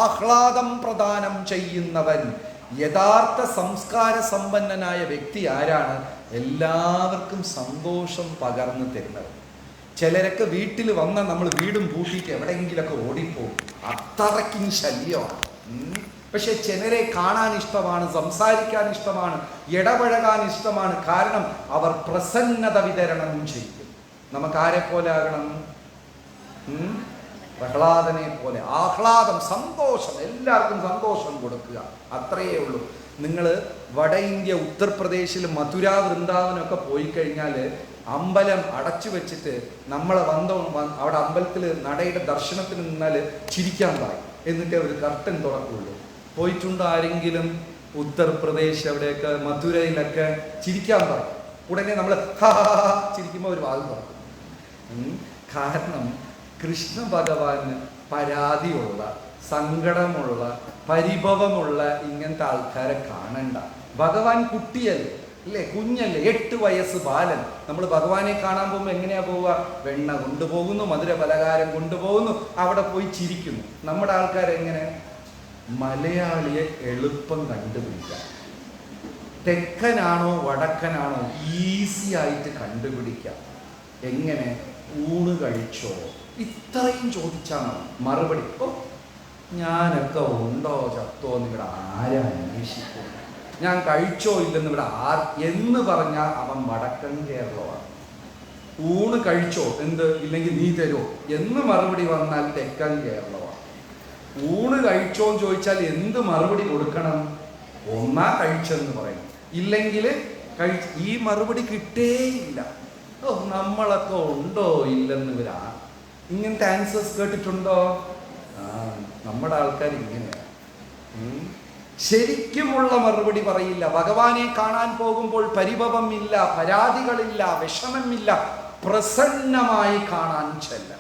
Speaker 1: ആഹ്ലാദം പ്രദാനം ചെയ്യുന്നവൻ. യഥാർത്ഥ സംസ്കാര സമ്പന്നനായ വ്യക്തി ആരാണ്? എല്ലാവർക്കും സന്തോഷം പകർന്നു തരുന്നത്. ചിലരൊക്കെ വീട്ടിൽ വന്ന നമ്മൾ വീടും പൂട്ടിയിട്ട് എവിടെയെങ്കിലൊക്കെ ഓടിപ്പോകും. അത്രയ്ക്കും ശല്യമാണ്. പക്ഷെ ചിലരെ കാണാൻ ഇഷ്ടമാണ്, സംസാരിക്കാൻ ഇഷ്ടമാണ്, ഇടപഴകാൻ ഇഷ്ടമാണ്. കാരണം അവർ പ്രസന്നത വിതരണം ചെയ്യും. നമുക്ക് ആരെ പോലെ ആകണം? പ്രഹ്ലാദനെ പോലെ. ആഹ്ലാദം, സന്തോഷം, എല്ലാവർക്കും സന്തോഷം കൊടുക്കുക, അത്രയേ ഉള്ളൂ. നിങ്ങൾ വട ഇന്ത്യ ഉത്തർപ്രദേശിൽ മഥുര, വൃന്ദാവനമൊക്കെ പോയി കഴിഞ്ഞാൽ അമ്പലം അടച്ചു വെച്ചിട്ട് നമ്മളെ അവിടെ അമ്പലത്തിൽ നടയുടെ ദർശനത്തിന് നിന്നാൽ ചിരിക്കാൻ പറയും. എന്നിട്ട് ഒരു കർട്ടൻ തുറക്കുള്ളൂ. പോയിട്ടുണ്ടോ ആരെങ്കിലും ഉത്തർപ്രദേശ് അവിടെയൊക്കെ മഥുരയിലൊക്കെ? ചിരിക്കാൻ പറയും. ഉടനെ നമ്മൾ ചിരിക്കുമ്പോൾ ഒരു വാൽ തുറക്കും. കാരണം കൃഷ്ണ ഭഗവാന് പരാതിയുള്ള, സങ്കടമുള്ള, പരിഭവമുള്ള ഇങ്ങനത്തെ ആൾക്കാരെ കാണണ്ട. ഭഗവാൻ കുട്ടിയല്ലേ, അല്ലേ? കുഞ്ഞല്ലേ, 8 വയസ്സ് ബാലൻ. നമ്മൾ ഭഗവാനെ കാണാൻ പോകുമ്പോൾ എങ്ങനെയാ പോവുക? വെണ്ണ കൊണ്ടുപോകുന്നു, മധുര പലഹാരം കൊണ്ടുപോകുന്നു, അവിടെ പോയി ചിരിക്കുന്നു. നമ്മുടെ ആൾക്കാരെങ്ങനെ? മലയാളിയെ എളുപ്പം കണ്ടുപിടിക്കാം. തെക്കനാണോ വടക്കനാണോ ഈസി ആയിട്ട് കണ്ടുപിടിക്കാം. എങ്ങനെ? ഊണ് കഴിച്ചോ? ഇത്രയും ചോദിച്ചാൽ മതി. മറുപടി, ഓ ഞാനൊക്കെ ഉണ്ടോ ചത്തോ എന്നിവിടെ ആരാ അന്വേഷിക്കും, ഞാൻ കഴിച്ചോ ഇല്ലെന്ന് ഇവിടെ എന്ന് പറഞ്ഞാൽ അവൻ വടക്കൻ കേരളമാണ്. ഊണ് കഴിച്ചോ, എന്ത് ഇല്ലെങ്കിൽ നീ തരുമോ എന്ന് മറുപടി വന്നാൽ തെക്കൻ കേരളമാണ്. ഊണ് കഴിച്ചോന്ന് ചോദിച്ചാൽ എന്ത് മറുപടി കൊടുക്കണം? ഒന്നാ കഴിച്ചെന്ന് പറയണം, ഇല്ലെങ്കിൽ ഈ മറുപടി കിട്ടേയില്ല. ഓ, നമ്മളൊക്കെ ഉണ്ടോ ഇല്ലെന്ന് ഇവരാ ഇങ്ങനത്തെ ആൻസേഴ്സ് കേട്ടിട്ടുണ്ടോ? നമ്മുടെ ആൾക്കാർ ഇങ്ങനെയാണ്. ശരിക്കുമുള്ള മറുപടി പറയില്ല. ഭഗവാനെ കാണാൻ പോകുമ്പോൾ പരിഭവമില്ല, പരാതികളില്ല, വിഷമമില്ല, പ്രസന്നമായി കാണാൻ ചെല്ലണം,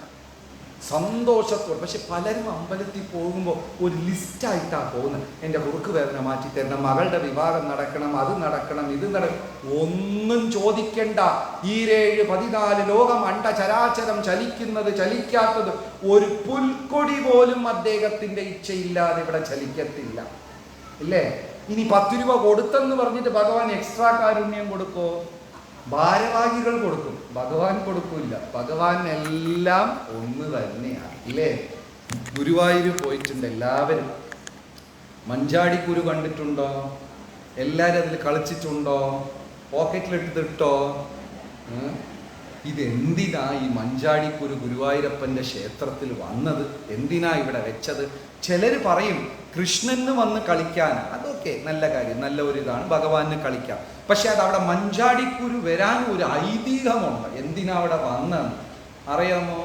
Speaker 1: സന്തോഷത്തോടെ. പക്ഷെ പലരും അമ്പലത്തിൽ പോകുമ്പോൾ ഒരു ലിസ്റ്റായിട്ടാണ് പോകുന്നത്. എൻ്റെ കുറുക്ക് വേദന മാറ്റി തരണം, മകളുടെ വിവാഹം നടക്കണം, അത് നടക്കണം, ഇത് നടക്കണം. ഒന്നും ചോദിക്കണ്ട. 7-14 ലോകം അണ്ട ചരാചരം ചലിക്കുന്നത് ചലിക്കാത്തത് ഒരു പുൽക്കൊടി പോലും അദ്ദേഹത്തിൻ്റെ ഇച്ഛയില്ലാതെ ഇവിടെ ചലിക്കത്തില്ല, ഇല്ലേ? ഇനി 10 രൂപ കൊടുത്തെന്ന് പറഞ്ഞിട്ട് ഭഗവാൻ എക്സ്ട്രാ കാരുണ്യം കൊടുക്കോ? ഭാരവാഹികൾ കൊടുക്കും, ഭഗവാൻ കൊടുക്കില്ല. ഭഗവാൻ എല്ലാം ഒന്ന് തന്നെയാണ്, ഇല്ലേ? ഗുരുവായൂർ പോയിട്ടുണ്ട് എല്ലാവരും. മഞ്ചാടിക്കുരു കണ്ടിട്ടുണ്ടോ? എല്ലാവരും അതിൽ കളിച്ചിട്ടുണ്ടോ? പോക്കറ്റിലിട്ടിട്ടോ? ഇതെന്തിനാ ഈ മഞ്ചാടിക്കുരു ഗുരുവായൂരപ്പൻ്റെ ക്ഷേത്രത്തിൽ വന്നത്? എന്തിനാ ഇവിടെ വെച്ചത്? ചിലർ പറയും കൃഷ്ണന് വന്ന് കളിക്കാൻ, അതൊക്കെ നല്ല കാര്യം, നല്ല ഒരു ഇതാണ്, ഭഗവാന് കളിക്കാം. പക്ഷെ അത് അവിടെ മഞ്ചാടിക്കുരു വരാൻ ഒരു ഐതിഹ്യമുണ്ട്. എന്തിനാ അവിടെ വന്നെന്ന് അറിയാമോ?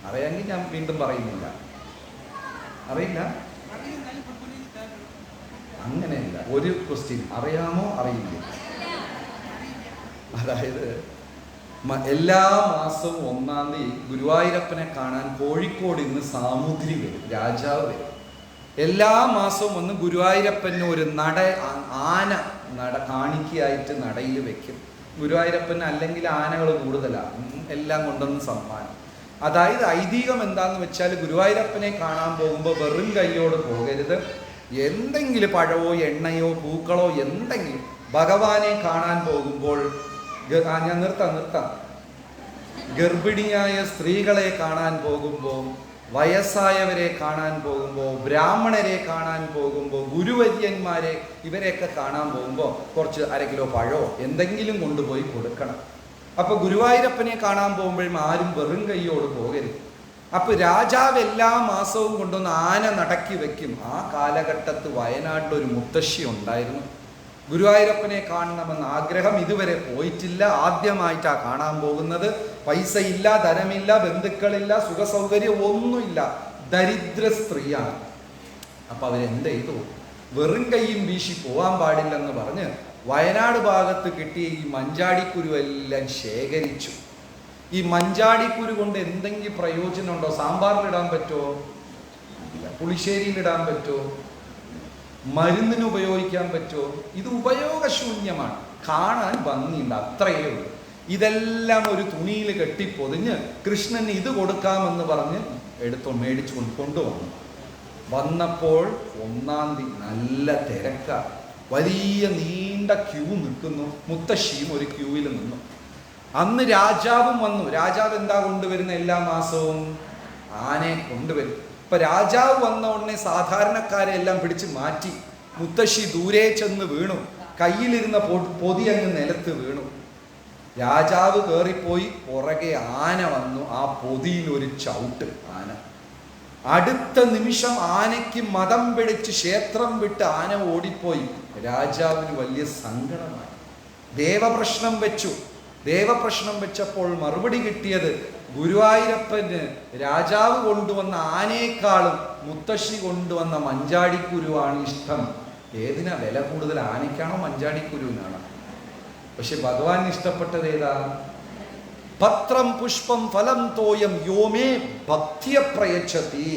Speaker 1: അറിയാമെങ്കിൽ ഞാൻ വീണ്ടും പറയുന്നില്ല. അറിയില്ല? അങ്ങനെയല്ല, ഒരു ക്വസ്റ്റ്യൻ അറിയാമോ അറിയില്ല. അതായത് എല്ലാ മാസവും 1-ാം തീയതി ഗുരുവായൂരപ്പനെ കാണാൻ കോഴിക്കോട് ഇന്ന് സാമൂതിരി വരും, രാജാവ് വരും. എല്ലാ മാസവും വന്ന് ഗുരുവായൂരപ്പന് ഒരു ആന കാണിക്കയായിട്ട് നടയിൽ വെക്കും. ഗുരുവായൂരപ്പന് അല്ലെങ്കിൽ ആനകൾ കൂടുതലാണ്, എല്ലാം കൊണ്ടൊന്ന് സമ്മാനം. അതായത് ഐതിഹ്യം എന്താന്ന് വെച്ചാൽ ഗുരുവായൂരപ്പനെ കാണാൻ പോകുമ്പോൾ വെറും കൈയോട് പോകരുത്. എന്തെങ്കിലും പഴമോ എണ്ണയോ പൂക്കളോ എന്തെങ്കിലും. ഭഗവാനെ കാണാൻ പോകുമ്പോൾ ഞാൻ നിർത്താം. ഗർഭിണിയായ സ്ത്രീകളെ കാണാൻ പോകുമ്പോൾ, വയസ്സായവരെ കാണാൻ പോകുമ്പോൾ, ബ്രാഹ്മണരെ കാണാൻ പോകുമ്പോൾ, ഗുരുവര്യന്മാരെ ഇവരെയൊക്കെ കാണാൻ പോകുമ്പോൾ കുറച്ച് 1/2 കിലോ പഴമോ എന്തെങ്കിലും കൊണ്ടുപോയി കൊടുക്കണം. അപ്പോൾ ഗുരുവായൂരപ്പനെ കാണാൻ പോകുമ്പോഴും ആരും വെറും കൈയോട് പോകരുത്. അപ്പോൾ രാജാവ് എല്ലാ മാസവും കൊണ്ടുവന്ന് ആന നടക്കി വെക്കും. ആ കാലഘട്ടത്ത് വയനാട്ടിലൊരു മുത്തശ്ശി ഉണ്ടായിരുന്നു. ഗുരുവായൂരപ്പനെ കാണണമെന്ന് ആഗ്രഹം, ഇതുവരെ പോയിട്ടില്ല, ആദ്യമായിട്ടാണ് കാണാൻ പോകുന്നത്. പൈസ ഇല്ല, ധനമില്ല, ബന്ധുക്കളില്ല, സുഖസൗകര്യം ഒന്നുമില്ല, ദരിദ്ര സ്ത്രീയാണ്. അപ്പം അവരെന്ത് ചെയ്തു? വെറും കൈയും വീശി പോകാൻ പാടില്ലെന്ന് പറഞ്ഞ് വയനാട് ഭാഗത്ത് കിട്ടിയ ഈ മഞ്ചാടിക്കുരു എല്ലാം ശേഖരിച്ചു. ഈ മഞ്ചാടിക്കുരു കൊണ്ട് എന്തെങ്കിലും പ്രയോജനമുണ്ടോ? സാമ്പാറിലിടാൻ പറ്റുമോ? ഇല്ല. പുളിശ്ശേരിയിലിടാൻ പറ്റുമോ? മരുന്നിന് ഉപയോഗിക്കാൻ പറ്റുമോ? ഇത് ഉപയോഗശൂന്യമാണ്, കാണാൻ ഭംഗിയുണ്ട്, അത്രയേ ഉള്ളൂ. ഇതെല്ലാം ഒരു തുണിയിൽ കെട്ടിപ്പൊതിഞ്ഞ് കൃഷ്ണന് ഇത് കൊടുക്കാമെന്ന് പറഞ്ഞ് മേടിച്ചു കൊണ്ടുവന്നു. വന്നപ്പോൾ 1-ാം തീയതി നല്ല തിരക്ക, വലിയ നീണ്ട ക്യൂ നിൽക്കുന്നു. മുത്തശ്ശിയും ഒരു ക്യൂവിൽ നിന്നു. അന്ന് രാജാവും വന്നു. രാജാവ് എന്താ കൊണ്ടുവരുന്ന? എല്ലാ മാസവും ആനയെ കൊണ്ടുവരും. ഇപ്പൊ രാജാവ് വന്ന ഉടനെ സാധാരണക്കാരെ എല്ലാം പിടിച്ച് മാറ്റി. മുത്തശ്ശി ദൂരെ ചെന്ന് വീണു, കയ്യിലിരുന്ന പൊതി അങ്ങ് നിലത്ത് വീണു. രാജാവ് കയറിപ്പോയി, പുറകെ ആന വന്നു. ആ പൊതിയിൽ ഒരു ചവിട്ട് ആന. അടുത്ത നിമിഷം ആനയ്ക്ക് മതം പിടിച്ച് ക്ഷേത്രം വിട്ട് ആന ഓടിപ്പോയി. രാജാവിന് വലിയ സങ്കടമായി. ദേവപ്രശ്നം വെച്ചു. ദേവപ്രശ്നം വെച്ചപ്പോൾ മറുപടി കിട്ടിയത് ഗുരുവായൂരപ്പന് രാജാവ് കൊണ്ടുവന്ന ആനയേക്കാളും മുത്തശ്ശി കൊണ്ടുവന്ന മഞ്ചാടിക്കുരുവാണ് ഇഷ്ടം. ഏതിനാ വില കൂടുതൽ, ആനയ്ക്കാണോ മഞ്ചാടിക്കുരുവിനാണോ? പക്ഷെ ഭഗവാൻ ഇഷ്ടപ്പെട്ടത് ഏതാ? പത്രം പുഷ്പം ഫലം തോയം യോമേ ഭക്തിയ പ്രയച്ഛതി.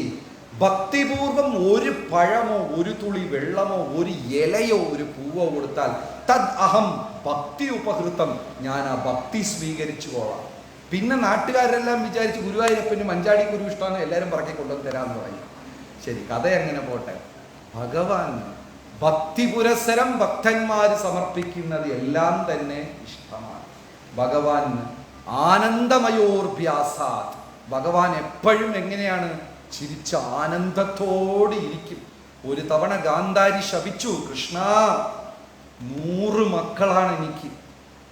Speaker 1: ഭക്തിപൂർവം ഒരു പഴമോ ഒരു തുളി വെള്ളമോ ഒരു ഇലയോ ഒരു പൂവോ കൊടുത്താൽ തദ് അഹം ഭക്തി ഉപഹൃതം, ഞാൻ ആ ഭക്തി സ്വീകരിച്ചു കൊള്ളാം. പിന്നെ നാട്ടുകാരെല്ലാം വിചാരിച്ച് ഗുരുവായൂരപ്പന് മഞ്ചാടിക്കുരു ഇഷ്ടമാണ്, എല്ലാവരും പറക്കി കൊണ്ടുവന്ന് തരാമെന്ന് പറയും. ശരി, കഥ എങ്ങനെ പോട്ടെ. ഭഗവാൻ ഭക്തി പുരസ്സരം ഭക്തന്മാർ സമർപ്പിക്കുന്നത് എല്ലാം തന്നെ ഇഷ്ടമാണ്. ഭഗവാൻ ആനന്ദമയോർഭ്യാസാത്. ഭഗവാൻ എപ്പോഴും എങ്ങനെയാണ്? ചിരിച്ച ആനന്ദത്തോടെ ഇരിക്കും. ഒരു തവണ ഗാന്ധാരി ശപിച്ചു, കൃഷ്ണ 100 മക്കളാണ് എനിക്ക്,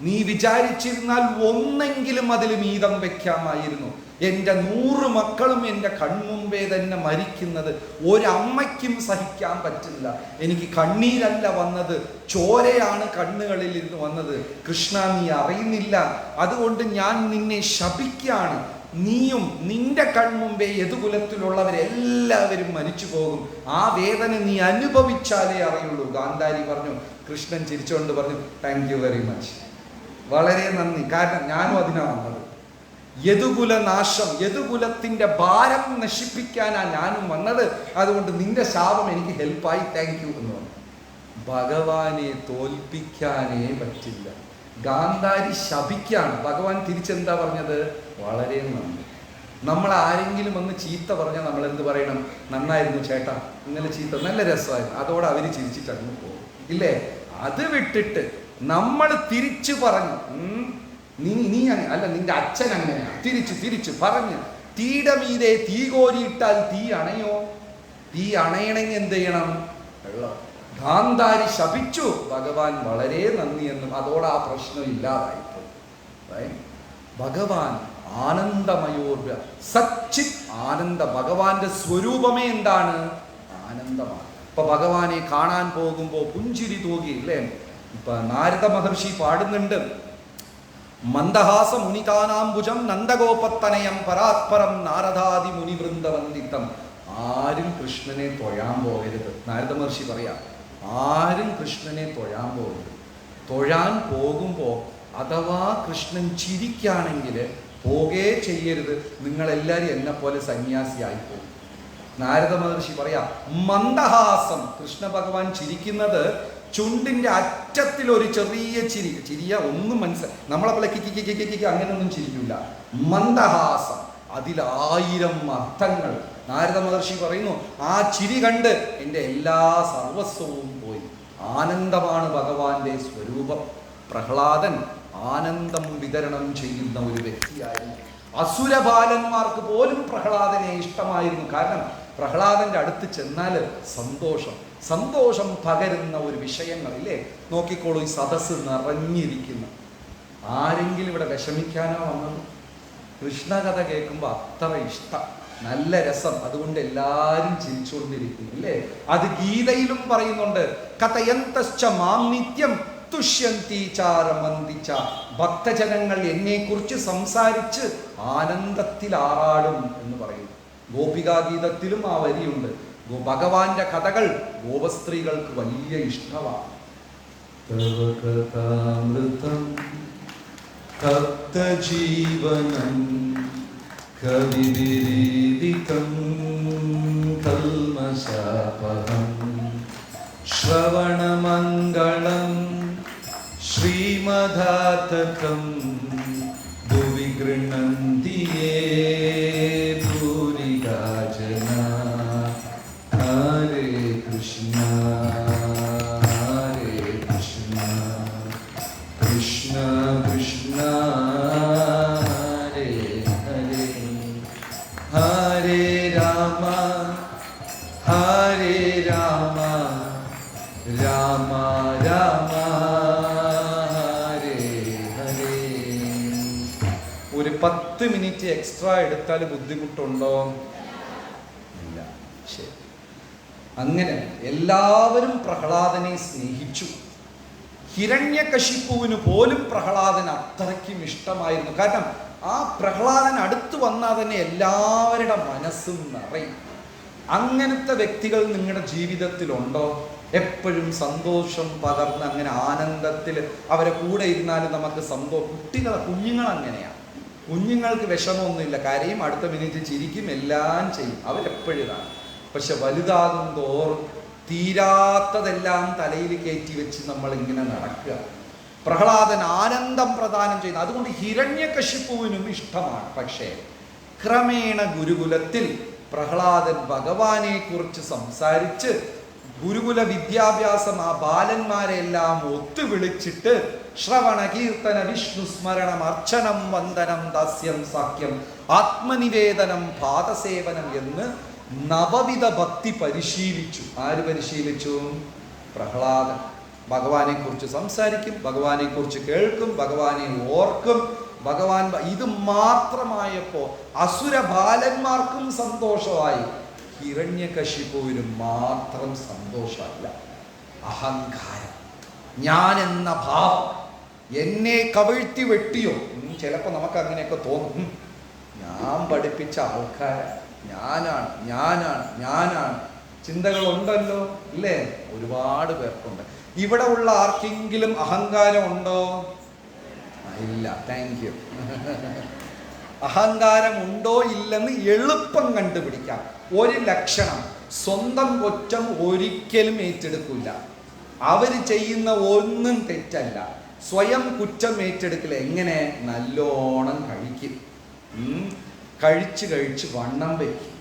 Speaker 1: നീ വിചാരിച്ചിരുന്നാൽ ഒന്നെങ്കിലും അതിൽ മീതം വെക്കാമായിരുന്നു. എൻ്റെ 100 മക്കളും എൻ്റെ കൺമുമ്പേ തന്നെ മരിക്കുന്നത് ഒരമ്മയ്ക്കും സഹിക്കാൻ പറ്റില്ല. എനിക്ക് കണ്ണീരല്ല വന്നത്, ചോരയാണ് കണ്ണുകളിൽ നിന്ന് വന്നത്. കൃഷ്ണ, നീ അറിയുന്നില്ല. അതുകൊണ്ട് ഞാൻ നിന്നെ ശപിക്കാണ്. നീയും നിന്റെ കൺമുമ്പേ യദുകുലത്തിലുള്ളവരെല്ലാവരും മരിച്ചു പോകും. ആ വേദന നീ അനുഭവിച്ചാലേ അറിയുള്ളൂ. ഗാന്ധാരി പറഞ്ഞു. കൃഷ്ണൻ ചിരിച്ചുകൊണ്ട് പറഞ്ഞു, താങ്ക് യു വെരി മച്ച്, വളരെ നന്ദി. കാരണം ഞാനും അതിനാണ് വന്നത്. യദുകുല നാശം, യദുകുലത്തിന്റെ ഭാരം നശിപ്പിക്കാനാണ് ഞാനും വന്നത്. അതുകൊണ്ട് നിന്റെ ശാപം എനിക്ക് ഹെൽപ്പായി, താങ്ക് യു എന്ന് പറഞ്ഞു. ഭഗവാനെ തോൽപ്പിക്കാനേ പറ്റില്ല. ഗാന്ധാരി ശപിക്കാണ്. ഭഗവാൻ തിരിച്ചെന്താ പറഞ്ഞത്? വളരെ നന്ദി. നമ്മൾ ആരെങ്കിലും ഒന്ന് ചീത്ത പറഞ്ഞാൽ നമ്മൾ എന്ത് പറയണം? നന്നായിരുന്നു ചേട്ടാ, ഇന്നലെ ചീത്ത നല്ല രസമായിരുന്നു. അതോടെ അവര് ചിരിച്ചിട്ട് അങ്ങ് പോകും, ഇല്ലേ? അത് വിട്ടിട്ട് നമ്മൾ തിരിച്ചു പറഞ്ഞു, നീ അല്ല, നിന്റെ അച്ഛൻ അങ്ങനെയാ, തിരിച്ചു പറഞ്ഞ് തീയുടെ മീതെ തീ കോരിയിട്ടാൽ തീ അണയോ? തീ അണയണമെങ്കിൽ എന്ത് ചെയ്യണം? വെള്ളം. ഗാന്ധാരി ശപിച്ചു, ഭഗവാൻ വളരെ നന്ദി എന്നും അതോടെ ആ പ്രശ്നം ഇല്ലാതായിപ്പോയി. ഭഗവാൻ ആനന്ദമയോർവ സച്ചിത് ആനന്ദ. ഭഗവാന്റെ സ്വരൂപമേ എന്താണ്? ആനന്ദമാണ്. ഇപ്പൊ ഭഗവാനെ കാണാൻ പോകുമ്പോൾ പുഞ്ചിരി തൂകിയില്ലേ? ഇപ്പൊ നാരദ മഹർഷി പാടുന്നുണ്ട്, മന്ദഹാസ മുനിതാനാംബുജം നന്ദഗോപത്തനയം പരാത്പരം നാരദാദി മുനിവൃന്ദവന്ദിത്തം. ആരും കൃഷ്ണനെ തൊഴാൻ പോകരുത്. നാരദ മഹർഷി പറയാം, ആരും കൃഷ്ണനെ തൊഴാൻ പോകരുത്. തൊഴാൻ പോകുമ്പോൾ അഥവാ കൃഷ്ണൻ ചിരിക്കുകയാണെങ്കിൽ പോകേ ചെയ്യരുത്. നിങ്ങളെല്ലാവരും എന്നെ പോലെ സന്യാസിയായി പോകും. നാരദ മഹർഷി പറയാം, മന്ദഹാസം, കൃഷ്ണ ഭഗവാൻ ചിരിക്കുന്നത് ചുണ്ടിന്റെ അറ്റത്തിൽ ഒരു ചെറിയ ചിരിയ ഒന്നും മനസ്സിലായി, നമ്മളെ പോലെ കിക്കി അങ്ങനെയൊന്നും ചിരിക്കില്ല. മന്ദഹാസം, അതിൽ 1000 അർത്ഥങ്ങൾ. നാരദ മഹർഷി പറയുന്നു, ആ ചിരി കണ്ട് എൻ്റെ എല്ലാ സർവസ്വവും പോയി. ആനന്ദമാണ് ഭഗവാന്റെ സ്വരൂപം. പ്രഹ്ലാദൻ ആനന്ദം വിതരണം ചെയ്യുന്ന ഒരു വ്യക്തിയായിരുന്നു. അസുരബാലന്മാർക്ക് പോലും പ്രഹ്ലാദനെ ഇഷ്ടമായിരുന്നു. കാരണം പ്രഹ്ലാദന്റെ അടുത്ത് ചെന്നാൽ സന്തോഷം പകരുന്ന ഒരു വിഷയങ്ങളില്ലേ? നോക്കിക്കോളൂ, ഈ സദസ്സ് നിറഞ്ഞിരിക്കുന്നു. ആരെങ്കിലും ഇവിടെ വിഷമിക്കാനോ വന്നത്? കൃഷ്ണകഥ കേൾക്കുമ്പോൾ അത്ര ഇഷ്ടം, നല്ല രസം, അതുകൊണ്ട് എല്ലാവരും ചിരിച്ചുകൊണ്ടിരിക്കുന്നു, ഇല്ലേ? അത് ഗീതയിലും പറയുന്നുണ്ട്, കഥയന്തശ്ച മാം നിത്യം തുഷ്യന്തി ചാരമന്തിച്ച. ഭക്തജനങ്ങൾ എന്നെക്കുറിച്ച് സംസാരിച്ച് ആനന്ദത്തിൽ ആറാടും എന്ന് പറയുന്നു. ഗോപികാഗീതത്തിലും ആ വരിയുണ്ട്. ഭഗവാന്റെ കഥകൾ ഗോപസ്ത്രീകൾക്ക് വലിയ ഇഷ്ടമാണ്. ജീവനം കവിവിരീദിതം കൽമശാപഹം ശ്രവണമംഗളം ശ്രീമദാതകം ഭുവി ഗൃഹന്തി യേ ഭൂരികാ ജനാ. ഹരേ കൃഷ്ണ ഹരേ കൃഷ്ണ കൃഷ്ണ കൃഷ്ണ ഹരേ ഹരേ. ഹരേ രാമ ഹരേ രാമ രാമ രാമ ഹരേ ഹരേ. ഒരു 10 മിനിറ്റ് എക്സ്ട്രാ എടുത്താൽ ബുദ്ധിമുട്ടുണ്ടോ? ഇല്ല. ശരി. അങ്ങനെ എല്ലാവരും പ്രഹ്ലാദനെ സ്നേഹിച്ചു. ഹിരണ്യകശിപുവിന് പോലും പ്രഹ്ലാദൻ അത്രയ്ക്കും ഇഷ്ടമായിരുന്നു. കാരണം ആ പ്രഹ്ലാദൻ അടുത്ത് വന്നാൽ തന്നെ എല്ലാവരുടെ മനസ്സും നിറയും. അങ്ങനത്തെ വ്യക്തികൾ നിങ്ങളുടെ ജീവിതത്തിലുണ്ടോ? എപ്പോഴും സന്തോഷം പകർന്ന് അങ്ങനെ ആനന്ദത്തിൽ അവരെ കൂടെ ഇരുന്നാലും നമുക്ക് കുഞ്ഞുങ്ങൾ അങ്ങനെയാണ്. കുഞ്ഞുങ്ങൾക്ക് വിഷമമൊന്നുമില്ല, കരയും, അടുത്ത മിനിറ്റ് ചിരിക്കും, എല്ലാം ചെയ്യും, അവരെപ്പോഴും ഇതാണ്. പക്ഷെ വലുതാകും തോറും തീരാത്തതെല്ലാം തലയിൽ കയറ്റി വെച്ച് നമ്മൾ ഇങ്ങനെ നടക്കുക. പ്രഹ്ലാദൻ ആനന്ദം പ്രദാനം ചെയ്യുന്നു. അതുകൊണ്ട് ഹിരണ്യകശിപുവിനും ഇഷ്ടമാണ്. പക്ഷേ ക്രമേണ ഗുരുകുലത്തിൽ പ്രഹ്ലാദൻ ഭഗവാനെ കുറിച്ച് സംസാരിച്ച് ഗുരുകുല വിദ്യാഭ്യാസം ആ ബാലന്മാരെല്ലാം ഒത്തുവിളിച്ചിട്ട് ശ്രവണ കീർത്തന വിഷ്ണു സ്മരണം അർച്ചനം വന്ദനം ദാസ്യം സാഖ്യം ആത്മനിവേദനം പാദസേവനം എന്ന് നവവിധ ഭക്തി പരിശീലിച്ചു. ആര് പരിശീലിച്ചു? പ്രഹ്ലാദൻ. ഭഗവാനെക്കുറിച്ച് സംസാരിക്കും, ഭഗവാനെക്കുറിച്ച് കേൾക്കും, ഭഗവാനെ ഓർക്കും. ഭഗവാൻ ഇത് മാത്രമായപ്പോൾ അസുര ബാലന്മാർക്കും സന്തോഷമായി, ഹിരണ്യകശിപുവിനും മാത്രം സന്തോഷമല്ല. അഹങ്കാരം, ഞാൻ എന്ന ഭാവം, എന്നെ കവിഴ്ത്തി വെട്ടിയോ. ചിലപ്പോൾ നമുക്ക് അങ്ങനെയൊക്കെ തോന്നും, ഞാൻ പഠിപ്പിച്ച ആൾക്കാർ, ഞാനാണ് ചിന്തകളുണ്ടല്ലോ, ഇല്ലേ? ഒരുപാട് പേർക്കുണ്ട്. ഇവിടെ ഉള്ള ആർക്കെങ്കിലും അഹങ്കാരം ഉണ്ടോ? ഇല്ല. Thank you. അഹങ്കാരം ഉണ്ടോ ഇല്ലെന്ന് എളുപ്പം കണ്ടുപിടിക്കാം. ഒരു ലക്ഷണം, സ്വന്തം കുറ്റം ഒരിക്കലും ഏറ്റെടുക്കില്ല. അവർ ചെയ്യുന്ന ഒന്നും തെറ്റല്ല. സ്വയം കുറ്റം ഏറ്റെടുക്കില്ല. എങ്ങനെ? നല്ലോണം കഴിക്കും, കഴിച്ച് വണ്ണം വയ്ക്കും.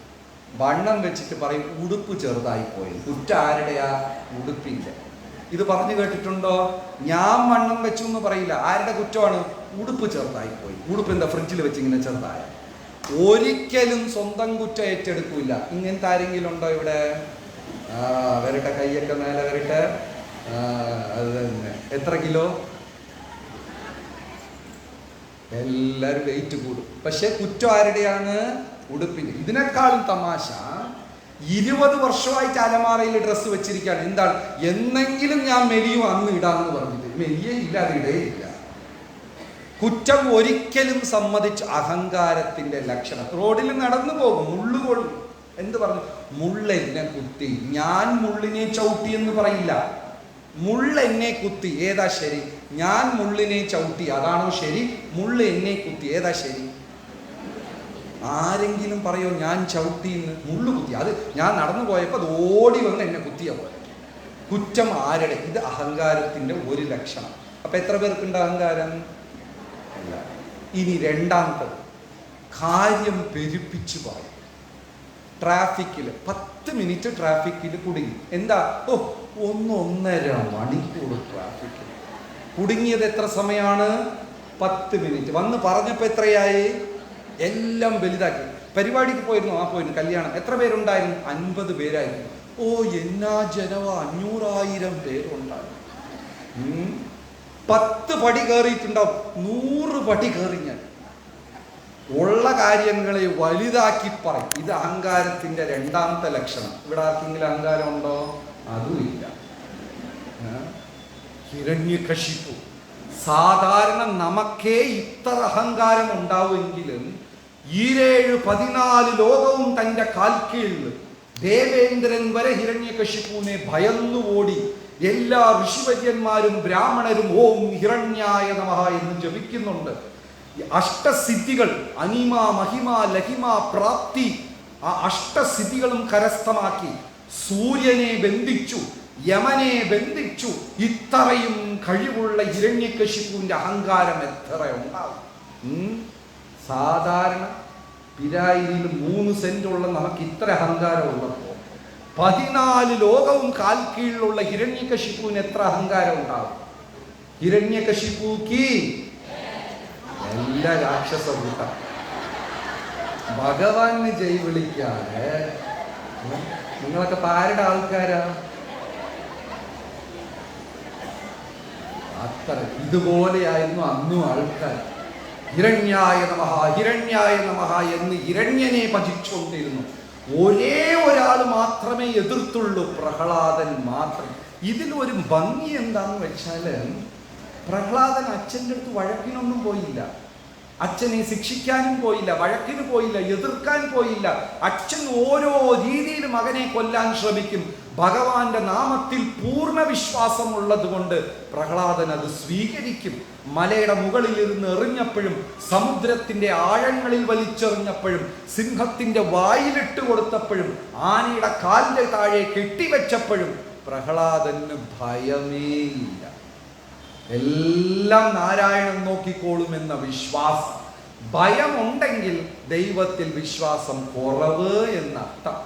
Speaker 1: വണ്ണം വെച്ചിട്ട് പറയും ഉടുപ്പ് ചെറുതായി പോയി. കുറ്റം ആരുടെയാ? ഉടുപ്പിൻ്റെ. ഇത് പറഞ്ഞു കേട്ടിട്ടുണ്ടോ? ഞാൻ വണ്ണം വെച്ചു എന്ന് പറയില്ല. ആരുടെ കുറ്റമാണ്? ഉടുപ്പ് ചെറുതായി പോയി. ഉടുപ്പ് എന്താ ഫ്രിഡ്ജിൽ വെച്ച് ഇങ്ങനെ ചെറുതായ? ഒരിക്കലും സ്വന്തം കുറ്റം ഏറ്റെടുക്കില്ല. ഇങ്ങനത്തെ ആരെങ്കിലും ഉണ്ടോ ഇവിടെ? വരട്ടെ, കൈയൊക്കെ മേലെ വരട്ടെ. അത് തന്നെ. എത്ര കിലോ? എല്ലാവരും വെയിറ്റ് കൂടും. പക്ഷെ കുറ്റം ആരുടെയാണ്? ഉടുപ്പിൻ്റെ. ഇതിനേക്കാളും തമാശ, 20 വർഷമായിട്ട് അലമാറയിൽ ഡ്രസ്സ് വെച്ചിരിക്കുകയാണ്. എന്താണ്? എന്നെങ്കിലും ഞാൻ മെലിയും അന്ന് ഇടാന്ന് പറഞ്ഞിട്ട് മെലിയേ ഇല്ല, അത് ഇടയില്ല. കുറ്റം ഒരിക്കലും സമ്മതിച്ച്, അഹങ്കാരത്തിന്റെ ലക്ഷണം. റോഡിൽ നടന്നു പോകും, മുള്ളുകൊള്ളും. എന്ത് പറഞ്ഞു? മുള്ളെന്നെ കുത്തി. ഞാൻ മുള്ളിനെ ചവിട്ടി എന്ന് പറയില്ല. മുള്ളെന്നെ കുത്തി. ഏതാ ശരി? ഞാൻ മുള്ളിനെ ചവിട്ടി, അതാണോ ശരി? മുള്ള എന്നെ കുത്തി, ഏതാ ശരി? ആരെങ്കിലും പറയോ ഞാൻ ചവിട്ടിന്ന്? മുള്ളു കുത്തി. അത് ഞാൻ നടന്നു പോയപ്പോൾ അത് ഓടി വന്ന് എന്നെ കുത്തിയ പോലെ. കുറ്റം ആരുടെ? ഇത് അഹങ്കാരത്തിന്റെ ഒരു ലക്ഷണം. അപ്പൊ എത്ര പേർക്കുണ്ട് അഹങ്കാരം? അല്ല. ഇനി രണ്ടാമത്തത്, കാര്യം പെരുപ്പിച്ചു പറയും. ട്രാഫിക്കിൽ 10 മിനിറ്റ് ട്രാഫിക്കിൽ കുടുങ്ങി. എന്താ? 1.5 മണിക്കൂർ ട്രാഫിക്കിൽ കുടുങ്ങിയത്. എത്ര സമയമാണ്? 10 മിനിറ്റ്. വന്ന് പറഞ്ഞപ്പോൾ എത്രയായി? എല്ലാം വലുതാക്കി. പരിപാടിക്ക് പോയിരുന്നു. പോയിരുന്നു. കല്യാണം. എത്ര പേരുണ്ടായിരുന്നു? 50 പേരായിരുന്നു. എന്നാ ജനവ, 500,000 പേരുണ്ടായിരുന്നു. 10 പടി കയറിയിട്ടുണ്ടാവും, 100 പടി കയറി. ഞാൻ ഉള്ള കാര്യങ്ങളെ വലുതാക്കി പറയും. ഇത് അഹങ്കാരത്തിന്റെ രണ്ടാമത്തെ ലക്ഷണം. ഇവിടെ ആർക്കെങ്കിലും അഹങ്കാരം ഉണ്ടോ? അതുമില്ല. ഹിരണ്യകശിപു. സാധാരണ നമുക്കേ ഇത്ര അഹങ്കാരം ഉണ്ടാവുമെങ്കിലും 14 ലോകവും തന്റെ കാൽക്കീഴിൽ, ദേവേന്ദ്രൻ വരെ ഹിരണ്യകശിപുവിനെ ഭയന്നു ഓടി. എല്ലാ ഋഷിവര്യന്മാരും ബ്രാഹ്മണരും ഓം ഹിരണ്യായ നമഃ എന്ന് ജപിക്കുന്നുണ്ട്. അഷ്ടസിദ്ധികൾ, അനിമ, മഹിമ, ലഹിമ, പ്രാപ്തി, ആ അഷ്ടസിദ്ധികളും കരസ്ഥമാക്കി സൂര്യനെ ബന്ധിച്ചു, യമനെ ബന്ധിച്ചു. ഇത്രയും കഴിവുള്ള ഹിരണ്യകശിപുവിന്റെ അഹങ്കാരം എത്ര ഉണ്ടാവും? സാധാരണ പിരായിരിയിൽ 3 സെന്റ് ഉള്ള നമുക്ക് ഇത്ര അഹങ്കാരം ഉള്ളപ്പോ 14 ലോകവും കാൽ കീഴിലുള്ള ഹിരണ്യകശിപുവിന് എത്ര അഹങ്കാരം ഉണ്ടാവും? ഹിരണ്യകശിപുക്ക് എല്ലാ രാക്ഷസ കൂട്ടം. ഭഗവാന് ജയ് വിളിക്കാതെ നിങ്ങളൊക്കെ ആരുടെ ആൾക്കാരാ? അത്ര ഇതുപോലെയായിരുന്നു അന്നും ആൾക്കാർ. ഹിരണ്യായ നമഃ, ഹിരണ്യായ നമഃ എന്ന് ഹിരണ്യനെ ഭജിച്ചുകൊണ്ടിരുന്നു. ഒരേ ഒരാൾ മാത്രമേ എതിർത്തുള്ളൂ, പ്രഹ്ലാദൻ മാത്രം. ഇതിലൊരു ഭംഗി എന്താന്ന് വെച്ചാൽ, പ്രഹ്ലാദൻ അച്ഛൻ്റെ അടുത്ത് വഴക്കിനൊന്നും പോയില്ല. അച്ഛനെ ശിക്ഷിക്കാനും പോയില്ല, വഴക്കിന് പോയില്ല, എതിർക്കാൻ പോയില്ല. അച്ഛൻ ഓരോ രീതിയിൽ മകനെ കൊല്ലാൻ ശ്രമിക്കും. ഭഗവാന്റെ നാമത്തിൽ പൂർണ്ണ വിശ്വാസമുള്ളത് കൊണ്ട് പ്രഹ്ലാദൻ അത് സ്വീകരിക്കും. മലയുടെ മുകളിൽ ഇരുന്ന് എറിഞ്ഞപ്പോഴും, സമുദ്രത്തിന്റെ ആഴങ്ങളിൽ വലിച്ചെറിഞ്ഞപ്പോഴും, സിംഹത്തിന്റെ വായിലിട്ട് കൊടുത്തപ്പോഴും, ആനയുടെ കാലിന്റെ താഴെ കെട്ടിവെച്ചപ്പോഴും പ്രഹ്ലാദന് ഭയമേയില്ല. എല്ലാം നാരായണൻ നോക്കിക്കോളുമെന്ന വിശ്വാസം. ഭയമുണ്ടെങ്കിൽ ദൈവത്തിൽ വിശ്വാസം കുറവ് എന്നർത്ഥം.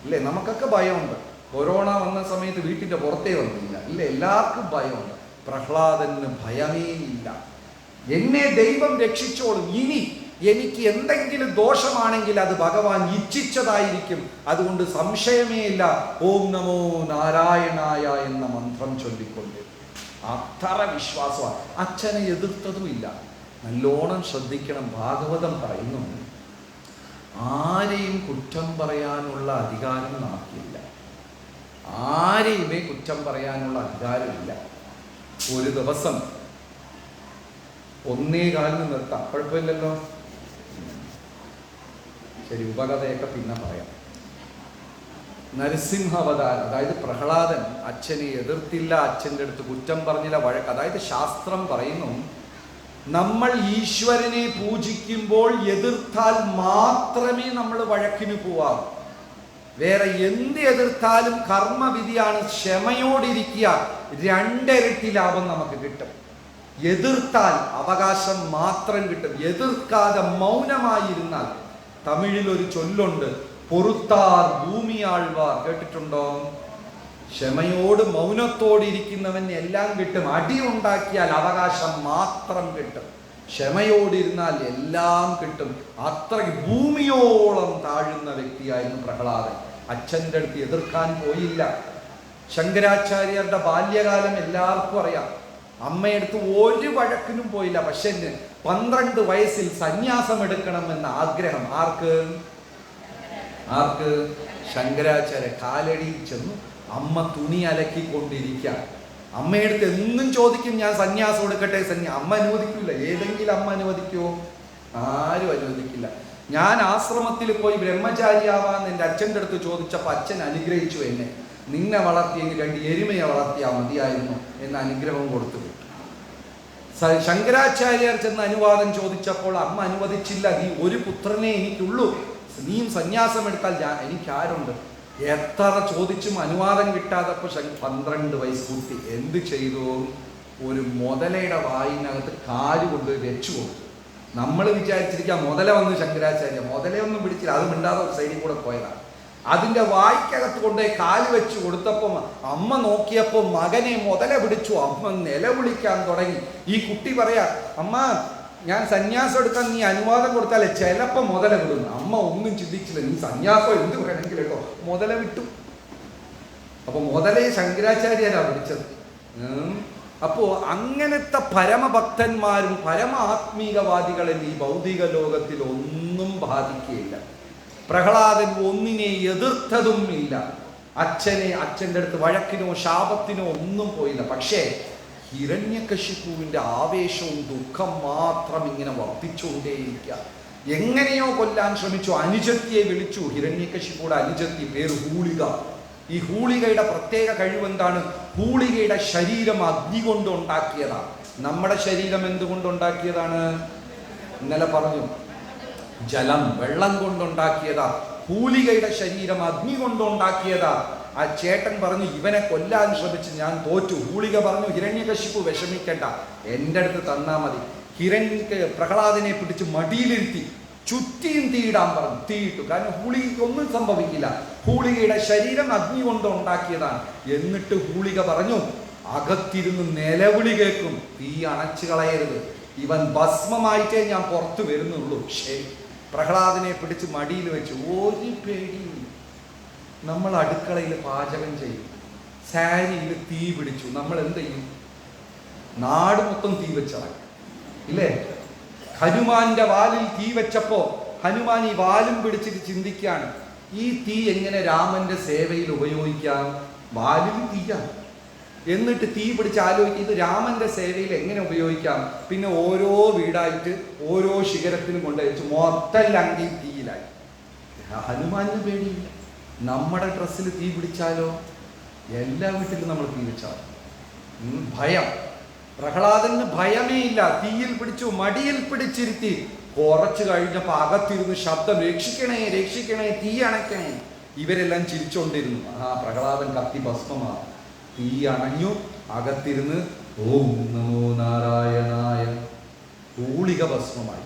Speaker 1: ഇല്ലേ? നമുക്കൊക്കെ ഭയമുണ്ട്. കൊറോണ വന്ന സമയത്ത് വീട്ടിന്റെ പുറത്തേ വന്നില്ല. ഇല്ല, എല്ലാവർക്കും ഭയമുണ്ട്. പ്രഹ്ലാദന് ഭയമേയില്ല. എന്നെ ദൈവം രക്ഷിച്ചോളും. ഇനി എനിക്ക് എന്തെങ്കിലും ദോഷമാണെങ്കിൽ അത് ഭഗവാൻ ഇച്ഛിച്ചതായിരിക്കും. അതുകൊണ്ട് സംശയമേ ഇല്ല. ഓം നമോ നാരായണായ എന്ന മന്ത്രം ചൊല്ലിക്കൊണ്ട് അത്ര വിശ്വാസമാണ്. അച്ഛനെ എതിർത്തതുമില്ല. നല്ലോണം ശ്രദ്ധിക്കണം. ഭാഗവതം പറയുന്നു, ആരെയും കുറ്റം പറയാനുള്ള അധികാരം നമുക്കില്ല. ആരെയുമേ കുറ്റം പറയാനുള്ള അധികാരമില്ല. ഒരു ദിവസം 1:15 നിർത്താം, കുഴപ്പമില്ലല്ലോ. ശരി, ഉപകഥയൊക്കെ പിന്നെ പറയാം. നരസിംഹാവതാരം, അതായത് പ്രഹ്ലാദൻ അച്ഛനെ എതിർത്തില്ല, അച്ഛൻ്റെ അടുത്ത് കുറ്റം പറഞ്ഞില്ല, വഴക്ക്. അതായത് ശാസ്ത്രം പറയുന്നു, നമ്മൾ ഈശ്വരനെ പൂജിക്കുമ്പോൾ എതിർത്താൽ മാത്രമേ നമ്മൾ വഴക്കിന് പോവാവൂ. വേറെ എന്ത് എതിർത്താലും കർമ്മവിധിയാണ്. ക്ഷമയോടിരിക്കുക, 2 ഇരട്ടി ലാഭം നമുക്ക് കിട്ടും. എതിർത്താൽ അവകാശം മാത്രം കിട്ടും. എതിർക്കാതെ മൗനമായിരുന്നാൽ, തമിഴിൽ ഒരു ചൊല്ലുണ്ട്, പൊറുത്താർ ഭൂമിയാൾവാർ, കേട്ടിട്ടുണ്ടോ? ക്ഷമയോട് മൗനത്തോട് ഇരിക്കുന്നവൻ എല്ലാം കിട്ടും. അടി ഉണ്ടാക്കിയാൽ അവകാശം മാത്രം കിട്ടും. ക്ഷമയോടിരുന്നാൽ എല്ലാം കിട്ടും. അത്രയ്ക്ക് ഭൂമിയോളം താഴുന്ന വ്യക്തിയായിരുന്നു പ്രഹ്ലാദൻ. അച്ഛൻ്റെ അടുത്ത് എതിർക്കാൻ പോയില്ല. ശങ്കരാചാര്യരുടെ ബാല്യകാലം എല്ലാവർക്കും അറിയാം. അമ്മയടുത്ത് ഒരു വഴക്കിനും പോയില്ല. പക്ഷെ 12 വയസ്സിൽ സന്യാസം എടുക്കണമെന്ന ആഗ്രഹം. ആർക്ക്? ശങ്കരാചാര്യ. കാലടിയിൽ ചെന്നു. അമ്മ തുണി അലക്കിക്കൊണ്ടിരിക്കുക. അമ്മയടുത്ത് എന്നും ചോദിക്കും, ഞാൻ സന്യാസം എടുക്കട്ടെ. അമ്മ അനുവദിക്കില്ല. ഏതെങ്കിലും അമ്മ അനുവദിക്കുമോ? ആരും അനുവദിക്കില്ല. ഞാൻ ആശ്രമത്തിൽ പോയി ബ്രഹ്മചാരിയാവാന്ന് എൻ്റെ അച്ഛൻ്റെ അടുത്ത് ചോദിച്ചപ്പോൾ അച്ഛൻ അനുഗ്രഹിച്ചു എന്നെ. നിന്നെ വളർത്തിയെങ്കിൽ 2 എരുമയെ വളർത്തിയാൽ മതിയായിരുന്നു എന്ന് അനുഗ്രഹം കൊടുത്തു. ശങ്കരാചാര്യർ ചെന്ന് അനുവാദം ചോദിച്ചപ്പോൾ അമ്മ അനുവദിച്ചില്ല. നീ ഒരു പുത്രനെ എനിക്കുള്ളൂ, നീയും സന്യാസം എടുത്താൽ എനിക്കാരുണ്ട്? എത്ര ചോദിച്ചും അനുവാദം കിട്ടാതപ്പോൾ 12 വയസ്സ് കുട്ടി എന്ത് ചെയ്തു? ഒരു മുതലയുടെ വായിനകത്ത് കാല് കൊണ്ട് വെച്ചു കൊടുത്തു. നമ്മൾ വിചാരിച്ചിരിക്കാം മുതല വന്ന് ശങ്കരാചാര്യ മുതലയൊന്നും പിടിച്ചില്ല, അത് മിണ്ടാതെ ഒരു സൈഡിൽ കൂടെ പോയതാണ്. അതിൻ്റെ വായ്ക്കകത്ത് കൊണ്ടുപോയി കാല് വെച്ച് കൊടുത്തപ്പോൾ അമ്മ നോക്കിയപ്പോൾ മകനെ മുതല പിടിച്ചു. അമ്മ നിലവിളിക്കാൻ തുടങ്ങി. ഈ കുട്ടി പറയാ, അമ്മ ഞാൻ സന്യാസം എടുക്കാൻ നീ അനുവാദം കൊടുത്താലേ ചിലപ്പോൾ മുതല വിടുന്നു. അമ്മ ഒന്നും ചിന്തിച്ചില്ല, നീ സന്യാസം എന്ത് വേണമെങ്കിലും കേട്ടോ, മുതല വിട്ടു. അപ്പൊ മുതലയെ ശങ്കരാചാര്യരാ പിടിച്ചത്. അപ്പോ അങ്ങനത്തെ പരമഭക്തന്മാരും പരമ ആത്മീകവാദികളെ ഈ ഭൗതിക ലോകത്തിൽ ഒന്നും ബാധിക്കുകയില്ല. പ്രഹ്ലാദൻ ഒന്നിനെ എതിർത്തതും ഇല്ല. അച്ഛൻ്റെ അടുത്ത് വഴക്കിനോ ശാപത്തിനോ ഒന്നും പോയില്ല. പക്ഷേ ഹിരണ്യകശിപുവിൻ്റെ ആവേശവും ദുഃഖം മാത്രം ഇങ്ങനെ വർദ്ധിച്ചുകൊണ്ടേയിരിക്കുക. എങ്ങനെയോ കൊല്ലാൻ ശ്രമിച്ചു. അനുജത്തിയെ വിളിച്ചു. ഹിരണ്യകശിപുയുടെ അനുജത്തി പേര് ഹൂളിക. ഈ ഹൂളികയുടെ പ്രത്യേക കഴിവെന്താണ്? ഹൂളികയുടെ ശരീരം അഗ്നി കൊണ്ട് ഉണ്ടാക്കിയതാണ്. നമ്മുടെ ശരീരം എന്തുകൊണ്ടുണ്ടാക്കിയതാണ്? ഇന്നലെ പറഞ്ഞു, ജലം, വെള്ളം കൊണ്ടുണ്ടാക്കിയതാ. ഹൂലികയുടെ ശരീരം അഗ്നി കൊണ്ടുണ്ടാക്കിയതാ. ആ ചേട്ടൻ പറഞ്ഞു, ഇവനെ കൊല്ലാൻ ശ്രമിച്ച് ഞാൻ തോറ്റു. ഹൂളിക പറഞ്ഞു, ഹിരണ്യകശിപു വിഷമിക്കണ്ട, എൻ്റെ അടുത്ത് തന്നാ മതി. പ്രഹ്ലാദനെ പിടിച്ച് മടിയിലിരുത്തി ചുറ്റിയും തീയിടാൻ പറഞ്ഞു. തീയിട്ടു. കാരണം ഹൂളികയ്ക്ക് ഒന്നും സംഭവിക്കില്ല. ഹൂളികയുടെ ശരീരം അഗ്നി കൊണ്ട് ഉണ്ടാക്കിയതാണ്. എന്നിട്ട് ഹൂളിക പറഞ്ഞു, അകത്തിരുന്ന് നിലവിളി കേൾക്കും, തീ അണച്ചു കളയരുത്, ഇവൻ ഭസ്മമായിട്ടേ ഞാൻ പുറത്തു വരുന്നുള്ളൂ. ശരി. പ്രഹ്ലാദനെ പിടിച്ച് മടിയിൽ വെച്ച്. ഒരു പേടിയും. നമ്മൾ അടുക്കളയിൽ പാചകം ചെയ്യും, സാരിയിൽ തീ പിടിച്ചു, നമ്മൾ എന്ത് ചെയ്യും? നാട് മൊത്തം തീ വെച്ചളയും, ഇല്ലേ? ഹനുമാന്റെ വാലിൽ തീ വെച്ചപ്പോ ഹനുമാൻ ഈ വാലും പിടിച്ചിട്ട് ചിന്തിക്കുകയാണ്, ഈ തീ എങ്ങനെ രാമന്റെ സേവയിൽ ഉപയോഗിക്കാം? വാലിൽ തീയാണ്. എന്നിട്ട് തീ പിടിച്ച് ആലോചിക്കും, ഇത് രാമന്റെ സേവയിൽ എങ്ങനെ ഉപയോഗിക്കാം? പിന്നെ ഓരോ വീടായിട്ട് ഓരോ ശിഖരത്തിനും കൊണ്ടുവച്ചു മൊത്തം ലങ്കി തീയിലായി. ഹനുമാന് പേടിയില്ല. നമ്മുടെ ഡ്രസ്സിൽ തീ പിടിച്ചാലോ? എല്ലാ വീട്ടിലും നമ്മൾ തീ വെച്ചാൽ ഭയം. പ്രഹ്ലാദന് ഭയമേ ഇല്ല. തീയിൽ പിടിച്ചു, മടിയിൽ പിടിച്ചിരുത്തി. കുറച്ച് കഴിഞ്ഞപ്പോൾ അകത്തിരുന്ന് ശബ്ദം, രക്ഷിക്കണേ രക്ഷിക്കണേ, തീ അണയ്ക്കണേ. ഇവരെല്ലാം ചിരിച്ചോണ്ടിരുന്നു. പ്രഹ്ലാദൻ കത്തി ഭസ്മമാണ്. തീ അണഞ്ഞു. അകത്തിരുന്ന് ഓം നമോ നാരായണായ, ഹൂളിക ഭസ്മമായി.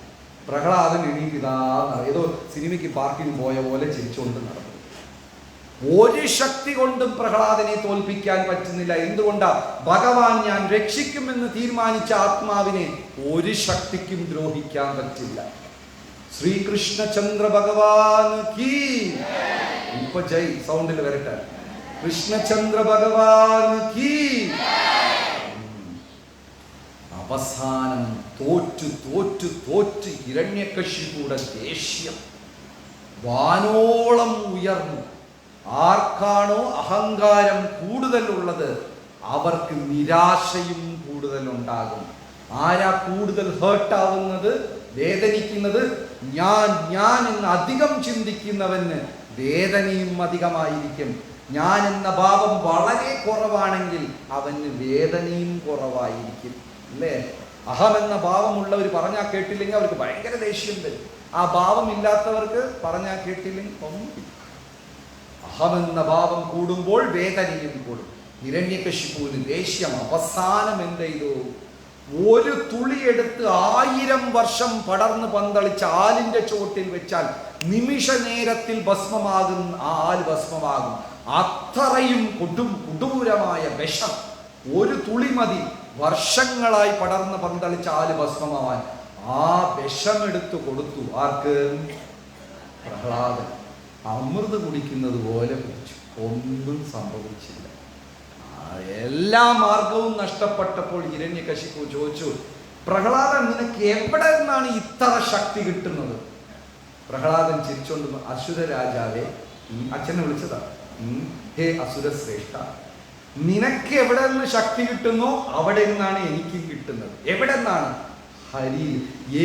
Speaker 1: പ്രഹ്ലാദൻ എണീറ്റിതാ ഏതോ സിനിമയ്ക്ക് പാർക്കിന് പോയ പോലെ ചിരിച്ചുകൊണ്ട് നടന്നു. ഒരു ശക്തി കൊണ്ടും പ്രഹ്ലാദനെ തോൽപ്പിക്കാൻ പറ്റുന്നില്ല. എന്തുകൊണ്ടാ? ഭഗവാൻ ഞാൻ രക്ഷിക്കുമെന്ന് തീരുമാനിച്ച ആത്മാവിനെ ഒരു ശക്തിക്കും ദ്രോഹിക്കാൻ പറ്റില്ല. ശ്രീകൃഷ്ണചന്ദ്ര ഭഗവാൻ കീ. ഇപ്പൊ ജയ് സൗണ്ടിൽ വരട്ടെ. കൃഷ്ണചന്ദ്ര ഭഗവാൻ കീ. അവസാനം തോറ്റു തോറ്റു തോറ്റ് ഹിരണ്യകശിപുയുടെ ദേഷ്യം വാനോളം ഉയർന്നു. ആർക്കാണോ അഹങ്കാരം കൂടുതലുള്ളത് അവർക്ക് നിരാശയും കൂടുതലുണ്ടാകും. ആരാ കൂടുതൽ ഹേർട്ടാവുന്നത്, വേദനിക്കുന്നത്? ഞാൻ എന്ന് അധികം ചിന്തിക്കുന്നവന് വേദനയും അധികമായിരിക്കും. ഞാൻ എന്ന ഭാവം വളരെ കുറവാണെങ്കിൽ അവന് വേദനയും കുറവായിരിക്കും, അല്ലേ? അഹം എന്ന ഭാവമുള്ളവർ പറഞ്ഞാൽ കേട്ടില്ലെങ്കിൽ അവർക്ക് ഭയങ്കര ദേഷ്യം വരും. ആ ഭാവം ഇല്ലാത്തവർക്ക് പറഞ്ഞാൽ കേട്ടില്ലെങ്കിൽ ഒന്നും. അഹം എന്ന ഭാവം കൂടുമ്പോൾ വേദനയും കൂടും. ഹിരണ്യകശിപുവിന് ദേഷ്യം. അവസാനം എന്ത് ചെയ്തു? ഒരു തുളി എടുത്ത് 1000 വർഷം പടർന്ന് പന്തളിച്ച ആലിന്റെ ചോട്ടിൽ വെച്ചാൽ നിമിഷ നേരത്തിൽ ഭസ്മമാകും. ആ ആൽ ഭസ്മമാകും. അത്രയും കൊടൂരമായ വിഷം. ഒരു തുളി മതി വർഷങ്ങളായി പടർന്ന് പന്തളിച്ച ആല് ഭസ്മമാവാൻ. ആ വിഷമെടുത്ത് കൊടുത്തു. ആർക്ക്? പ്രഹ്ലാദൻ. അമൃത് കുടിക്കുന്നത് പോലെ കുടിച്ചു. ഒന്നും സംഭവിച്ചില്ല. എല്ലാ മാർഗവും നഷ്ടപ്പെട്ടപ്പോൾ ഹിരണ്യകശിപു ചോദിച്ചു, പ്രഹ്ലാദൻ, നിനക്ക് എവിടെ നിന്നാണ് ഇത്ര ശക്തി കിട്ടുന്നത്? പ്രഹ്ലാദൻ ചിരിച്ചോണ്ട്, അസുര രാജാവേ, അച്ഛനെ വിളിച്ചതാ, ഹേ അസുര ശ്രേഷ്ഠ, നിനക്ക് എവിടെ നിന്ന് ശക്തി കിട്ടുന്നോ അവിടെ നിന്നാണ് എനിക്കും കിട്ടുന്നത്. എവിടെ നിന്നാണ്? ഹരി.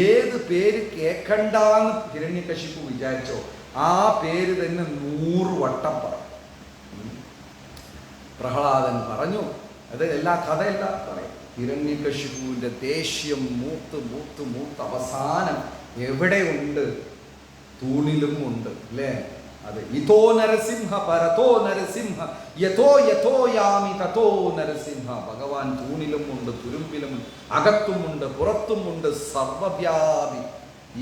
Speaker 1: ഏത് പേര് കേൾക്കണ്ടെന്ന് ഹിരണ്യകശിപു വിചാരിച്ചോ ആ പേര് തന്നെ 100 വട്ടം പറഞ്ഞു. പ്രഹ്ലാദൻ പറഞ്ഞു. അത് എല്ലാ കഥയല്ല പറയും. ഹിരണ്യകശിപുവിന്റെ ദേഷ്യം മൂത്ത് മൂത്ത് മൂത്ത് അവസാനം എവിടെയുണ്ട്? തൂണിലും ഉണ്ട്, അല്ലേ? അത് ഇതോ നരസിംഹ പരതോ നരസിംഹ യഥോ യഥോ യാമി തഥോ നരസിംഹ. ഭഗവാൻ തൂണിലും ഉണ്ട്, തുരുമ്പിലും, അകത്തുമുണ്ട്, പുറത്തുമുണ്ട്, സർവവ്യാപി.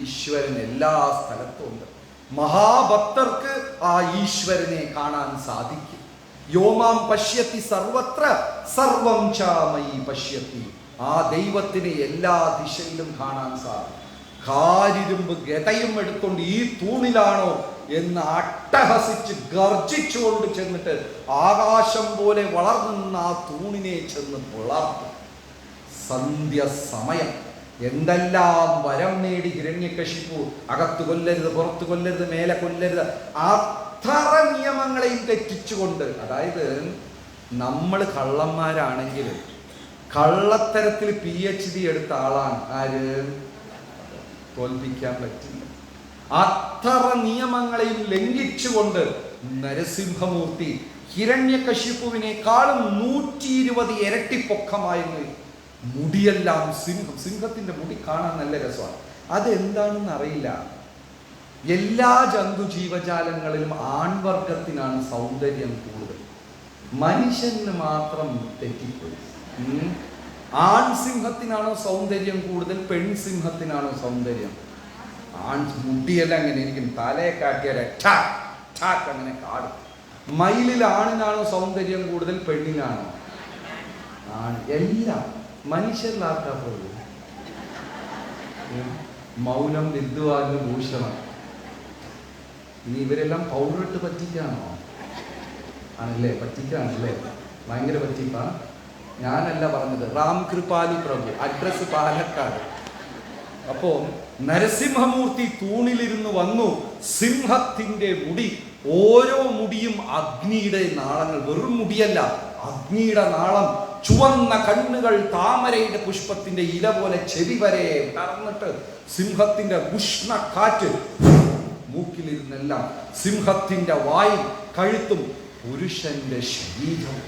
Speaker 1: ഈശ്വരൻ എല്ലാ സ്ഥലത്തും ഉണ്ട്. മഹാഭക്തർക്ക് ആ ഈശ്വരനെ കാണാൻ സാധിക്കും. യോമാം പശ്യത്തി സർവത്ര സർവം ചാമയി പശ്യത്തി. ആ ദൈവത്തിനെ എല്ലാ ദിശയിലും കാണാൻ സാധിക്കും. കാരിരുമ്പ് ഗതയും എടുത്തുകൊണ്ട് ഈ തൂണിലാണോ എന്ന് അട്ടഹസിച്ച് ഗർജിച്ചുകൊണ്ട് ചെന്നിട്ട് ആകാശം പോലെ വളർന്നുന്ന ആ തൂണിനെ ചെന്ന് പിളർന്നു. സന്ധ്യ സമയം എന്തെല്ലാം വരം നേടി ഹിരണ്യകശിപു. അകത്ത് കൊല്ലരുത്, പുറത്ത് കൊല്ലരുത്, മേലെ കൊല്ലരുത്, അത്ര നിയമങ്ങളെയും തെറ്റിച്ചുകൊണ്ട്. അതായത് നമ്മൾ കള്ളന്മാരാണെങ്കിൽ കള്ളത്തരത്തിൽ PhD എടുത്ത ആളാണ് ആര്? തോൽപ്പിക്കാൻ പറ്റില്ല. അത്ര നിയമങ്ങളെയും ലംഘിച്ചുകൊണ്ട് നരസിംഹമൂർത്തി ഹിരണ്യകശിപുവിനേക്കാളും 120 ഇരട്ടി പൊക്കമായിരുന്നു. മുടിയെല്ലാം സിംഹത്തിന്റെ മുടി കാണാൻ നല്ല രസമാണ്. അതെന്താണെന്ന് അറിയില്ല. എല്ലാ ജന്തു ജീവജാലങ്ങളിലും ആൺവർഗത്തിനാണ് സൗന്ദര്യം കൂടുതൽ. മനുഷ്യന് മാത്രം തെറ്റിപ്പോയി. ആൺ സിംഹത്തിനാണോ സൗന്ദര്യം കൂടുതൽ, പെൺസിംഹത്തിനാണോ സൗന്ദര്യം? ആൺ മുടിയെല്ലാം അങ്ങനെ ഇരിക്കും, തലയെ കാട്ടിയാൽ അങ്ങനെ കാടും. മയിലിൽ ആണിനാണോ സൗന്ദര്യം കൂടുതൽ, പെണ്ണിനാണോ? ആണ്. എല്ലാം മനുഷ്യരിലാർക്കാ പോകും. മൗനം വിദ്വാന് ഭൂഷണം. ഇനി ഇവരെല്ലാം പൗഡറിട്ട് പറ്റിക്കാണോ? ആണല്ലേ, പറ്റിക്കാണല്ലേ, ഭയങ്കര പറ്റിപ്പാ. ഞാനല്ല പറഞ്ഞത്, റാം കൃപാലി പ്രഭു, അഡ്രസ് പാലക്കാട്. അപ്പോ നരസിംഹമൂർത്തി തൂണിലിരുന്ന് വന്നു. സിംഹത്തിന്റെ മുടി, ഓരോ മുടിയും അഗ്നിയുടെ നാളങ്ങൾ. വെറും മുടിയല്ല, അഗ്നിയുടെ നാളം. ചുവന്ന കണ്ണുകൾ താമരയുടെ പുഷ്പത്തിന്റെ ഇല പോലെ ചെവി വരെ വിടർന്നിട്ട് സിംഹത്തിന്റെ ഉഷ്ണ കാറ്റ് മൂക്കിലിരുന്നെല്ലാം. സിംഹത്തിന്റെ വായും കഴുത്തും പുരുഷന്റെ ശരീരവും.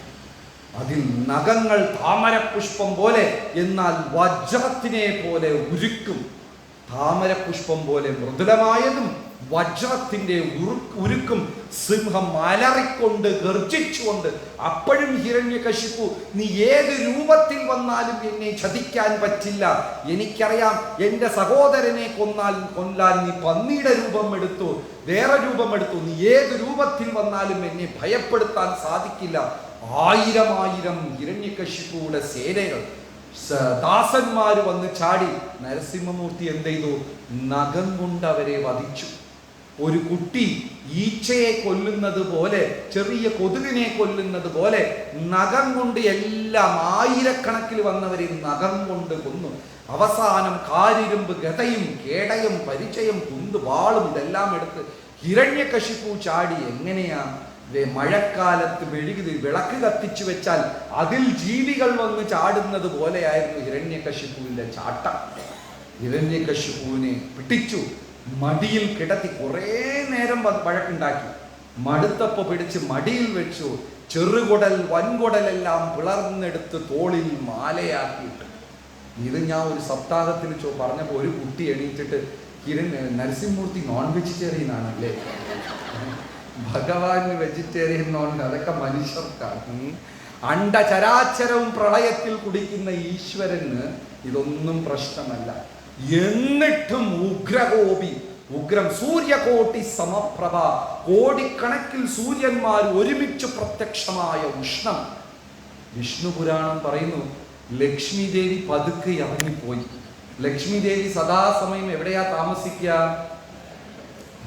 Speaker 1: അതിൽ നഖങ്ങൾ താമരപുഷ്പം പോലെ, എന്നാൽ വജ്രത്തിനെ പോലെ ഉരുക്കും. താമരപുഷ്പം പോലെ മൃദുലമായതും വജ്രത്തിന്റെ ഉരുക്കും. സിംഹം അലറിക്കൊണ്ട് ഗർജിച്ചുകൊണ്ട്. അപ്പോഴും ഹിരണ്യകശിപു, നീ ഏത് രൂപത്തിൽ വന്നാലും എന്നെ ചതിക്കാൻ പറ്റില്ല. എനിക്കറിയാം, എൻ്റെ സഹോദരനെ കൊല്ലാൻ നീ പന്നിയുടെ രൂപം എടുത്തു, വേറെ രൂപം എടുത്തു. നീ ഏത് രൂപത്തിൽ വന്നാലും എന്നെ ഭയപ്പെടുത്താൻ സാധിക്കില്ല. 1000 ഹിരണ്യകശിപുവിടെ സേനകൾ, ദാസന്മാര് വന്ന് ചാടി. നരസിംഹമൂർത്തി എന്ത് ചെയ്തു? നഖം കൊണ്ട് അവരെ വധിച്ചു. ഒരു കുട്ടി ഈച്ചയെ കൊല്ലുന്നത് പോലെ, ചെറിയ കൊതുകിനെ കൊല്ലുന്നത് പോലെ നഖം കൊണ്ട് എല്ലാം ആയിരക്കണക്കിൽ വന്നവരെ നഖം കൊണ്ട് കൊന്നു. അവസാനം കാരിരുമ്പ് ഗതയും കേടയും പരിചയം കുന്തുവാളും ഇതെല്ലാം എടുത്ത് ഹിരണ്യകശിപു ചാടി. എങ്ങനെയാ? മഴക്കാലത്ത് വിളക്ക് കത്തിച്ചു വെച്ചാൽ അതിൽ ജീവികൾ വന്ന് ചാടുന്നത് പോലെയായിരുന്നു ഹിരണ്യകശിപുവിന്റെ ചാട്ടം. ഹിരണ്യകശിപുവിനെ പിടിച്ചു, മടിയിൽ കിടത്തി കുറേ നേരം വഴക്കുണ്ടാക്കി. മടുത്തപ്പോ പിടിച്ച് മടിയിൽ വെച്ചു. ചെറുകുടൽ വൻകുടലെല്ലാം പിളർന്നെടുത്ത് തോളിൽ മാലയാക്കിയിട്ട്. ഇത് ഞാൻ ഒരു സപ്താഹത്തിൽ പറഞ്ഞപ്പോൾ ഒരു കുട്ടി എണീറ്റിട്ട്, നരസിംഹമൂർത്തി നോൺ വെജിറ്റേറിയൻ ആണല്ലേ, ഭഗവാൻ വെജിറ്റേറിയൻ നോൺ, അതൊക്കെ മനുഷ്യർക്കാണ്. അണ്ടചരാചരവും പ്രളയത്തിൽ കുടിക്കുന്ന ഈശ്വരന് ഇതൊന്നും പ്രശ്നമല്ല. എന്നിട്ടും ഉഗ്രകോപി, ഉഗ്രം, സൂര്യകോട്ടി സമപ്രഭ, കോടിക്കണക്കിൽ സൂര്യന്മാർ ഒരുമിച്ച് പ്രത്യക്ഷമായ ഉഷ്ണം. വിഷ്ണു പുരാണം പറയുന്നു, ലക്ഷ്മി ദേവി പതുക്കെ ഇറങ്ങിപ്പോയി. ലക്ഷ്മി ദേവി സദാസമയം എവിടെയാ താമസിക്കുക?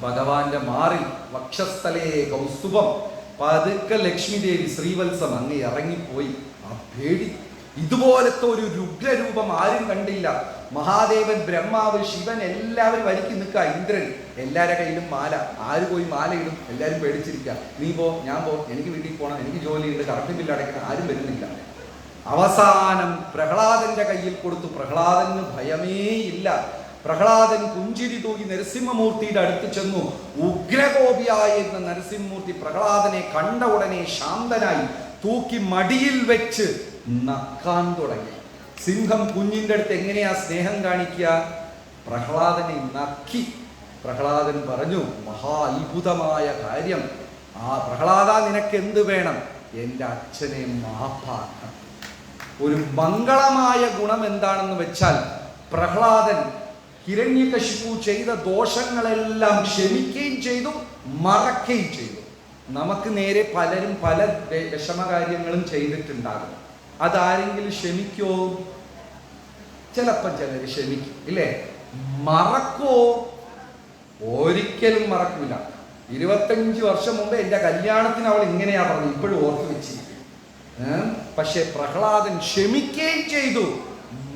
Speaker 1: ഭഗവാന്റെ മാറിൽ, വക്ഷസ്ഥലേ കൗസ്തുഭം. പതുക്കെ ലക്ഷ്മി ദേവി ശ്രീവത്സം അങ്ങ് ഇറങ്ങിപ്പോയി. ആ പേടി. ഇതുപോലത്തെ ഒരു രുദ്രരൂപം ആരും കണ്ടില്ല. മഹാദേവൻ, ബ്രഹ്മാവ്, ശിവൻ എല്ലാവരും വരിക്ക് നിൽക്കുക. ഇന്ദ്രൻ, എല്ലാവരുടെ കയ്യിലും മാല. ആര് പോയി മാല ഇടും? എല്ലാവരും പേടിച്ചിരിക്കുക. നീ പോ, ഞാൻ പോ, എനിക്ക് വീട്ടിൽ പോകണം, എനിക്ക് ജോലിയുണ്ട്, കറണ്ട് ബില്ല് അടയ്ക്കണം. ആരും വരുന്നില്ല. അവസാനം പ്രഹ്ലാദന്റെ കയ്യിൽ കൊടുത്തു. പ്രഹ്ലാദന് ഭയമേ ഇല്ല. പ്രഹ്ലാദൻ പുഞ്ചിരി തൂകി നരസിംഹമൂർത്തിയുടെ അടുത്ത് ചെന്നു. ഉഗ്രകോപിയായിരുന്ന നരസിംഹമൂർത്തി പ്രഹ്ലാദനെ കണ്ട ഉടനെ ശാന്തനായി തൂക്കി മടിയിൽ വെച്ച് നക്കാൻ തുടങ്ങി. സിംഹം കുഞ്ഞിൻ്റെ അടുത്ത് എങ്ങനെയാ സ്നേഹം കാണിക്കുക? പ്രഹ്ലാദനെ നക്കി. പ്രഹ്ലാദൻ പറഞ്ഞു, മഹാ അത്ഭുതമായ കാര്യം. പ്രഹ്ലാദ, നിനക്ക് എന്ത് വേണം? എൻ്റെ അച്ഛനെ മാപ്പാക്കണം. ഒരു മംഗളമായ ഗുണം എന്താണെന്ന് വെച്ചാൽ, പ്രഹ്ലാദൻ ഹിരണ്യകശിപു ചെയ്ത ദോഷങ്ങളെല്ലാം ക്ഷമിക്കുകയും ചെയ്തു, മറക്കുകയും ചെയ്തു. നമുക്ക് നേരെ പലരും പല വിഷമകാര്യങ്ങളും ചെയ്തിട്ടുണ്ടാകും. അതാരെങ്കിലും ക്ഷമിക്കോ? ചിലപ്പം ചിലർ ക്ഷമിക്കും, ഇല്ലേ? മറക്കോ? ഒരിക്കലും മറക്കൂല. 25 വർഷം മുമ്പ് എൻ്റെ കല്യാണത്തിന് അവൾ ഇങ്ങനെയാ പറഞ്ഞു, ഇപ്പോഴും ഓർത്തു വെച്ചിരിക്കും. പക്ഷെ പ്രഹ്ലാദൻ ക്ഷമിക്കുകയും ചെയ്തു,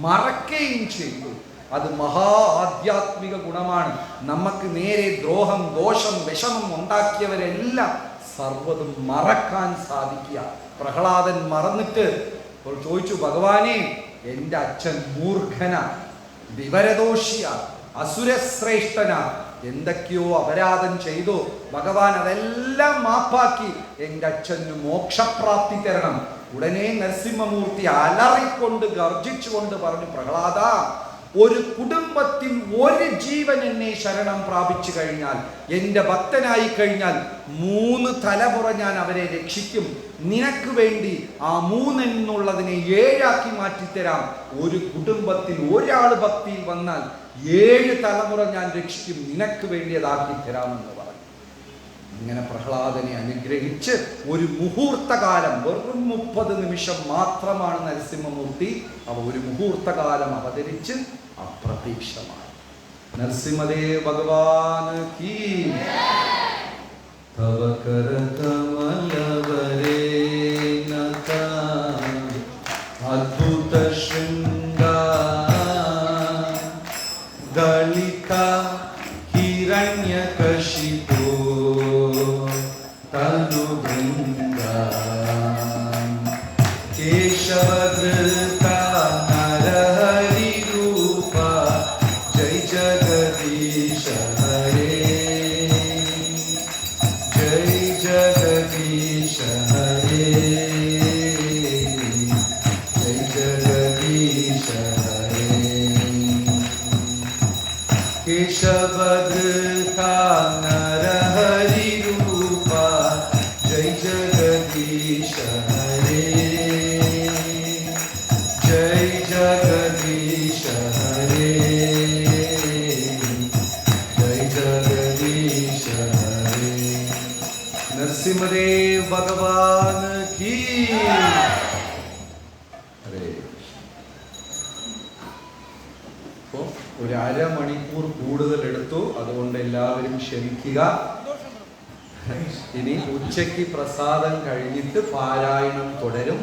Speaker 1: മറക്കുകയും ചെയ്തു. അത് മഹാ ആധ്യാത്മിക ഗുണമാണ്. നമുക്ക് നേരെ ദ്രോഹം, ദോഷം, വിഷമം ഉണ്ടാക്കിയവരെല്ലാം സർവ്വതും മറക്കാൻ സാധിക്കുക. പ്രഹ്ലാദൻ മറന്നിട്ട് ചോദിച്ചു, ഭഗവാനെ, എൻ്റെ അച്ഛൻ മൂർഖനാ, വിവരദോഷിയാ, അസുരശ്രേഷ്ഠനാ, എന്തൊക്കെയോ അപരാധം ചെയ്തു. ഭഗവാൻ അതെല്ലാം മാപ്പാക്കി എൻ്റെ അച്ഛന് മോക്ഷപ്രാപ്തി തരണം. ഉടനെ നരസിംഹമൂർത്തി അലറിക്കൊണ്ട് ഗർജിച്ചുകൊണ്ട് പറഞ്ഞു, പ്രഹ്ലാദ, ഒരു കുടുംബത്തിൽ ഒരു ജീവൻ എന്നെ ശരണം പ്രാപിച്ചു കഴിഞ്ഞാൽ, എൻ്റെ ഭക്തനായി കഴിഞ്ഞാൽ 3 തലമുറ ഞാൻ അവരെ രക്ഷിക്കും. നിനക്ക് വേണ്ടി ആ 3 എന്നുള്ളതിനെ 7 ആക്കി മാറ്റിത്തരാം. ഒരു കുടുംബത്തിൽ ഒരാൾ ഭക്തിയിൽ വന്നാൽ 7 തലമുറ ഞാൻ രക്ഷിക്കും, നിനക്ക് വേണ്ടി അതാക്കി തരാമെന്ന് പറഞ്ഞു. ഇങ്ങനെ പ്രഹ്ലാദനെ അനുഗ്രഹിച്ച് ഒരു മുഹൂർത്തകാലം, വെറും 30 നിമിഷം മാത്രമാണ് നരസിംഹമൂർത്തി ഒരു മുഹൂർത്തകാലം അവതരിച്ച് അപ്രത്യക്ഷമായി. നരസിംഹദേവ് ഭഗവാൻ കീ. തവ കരകമലവരേ നത അദ്ഭുത ശൃംഗാര ദളിത ഹിരണ്യകശിപു തനുവൃന്ദ കേശവധൃത നരഹരി രൂപ ജയ ജഗദീശ ഹരേ ജയ ജഗദീശ ഹരേ ജയ ജഗദീശ ഹരേ കേശവധൃത നരഹരി രൂപ ജയ ജഗദീശ ഹരേ ജയ ജഗദീശ ഹരേ ജയ ജഗദീശ ഹരേ. നരസിംഹദേവ് ഭഗവാൻ കീ. ഹരേ. ഒരു അരമണിക്കൂർ കൂടുതൽ എടുത്തു, അതുകൊണ്ട് എല്ലാവരും ക്ഷമിക്കുക. ഇനി ഉച്ചയ്ക്ക് പ്രസാദം കഴിഞ്ഞിട്ട് പാരായണം തുടരും.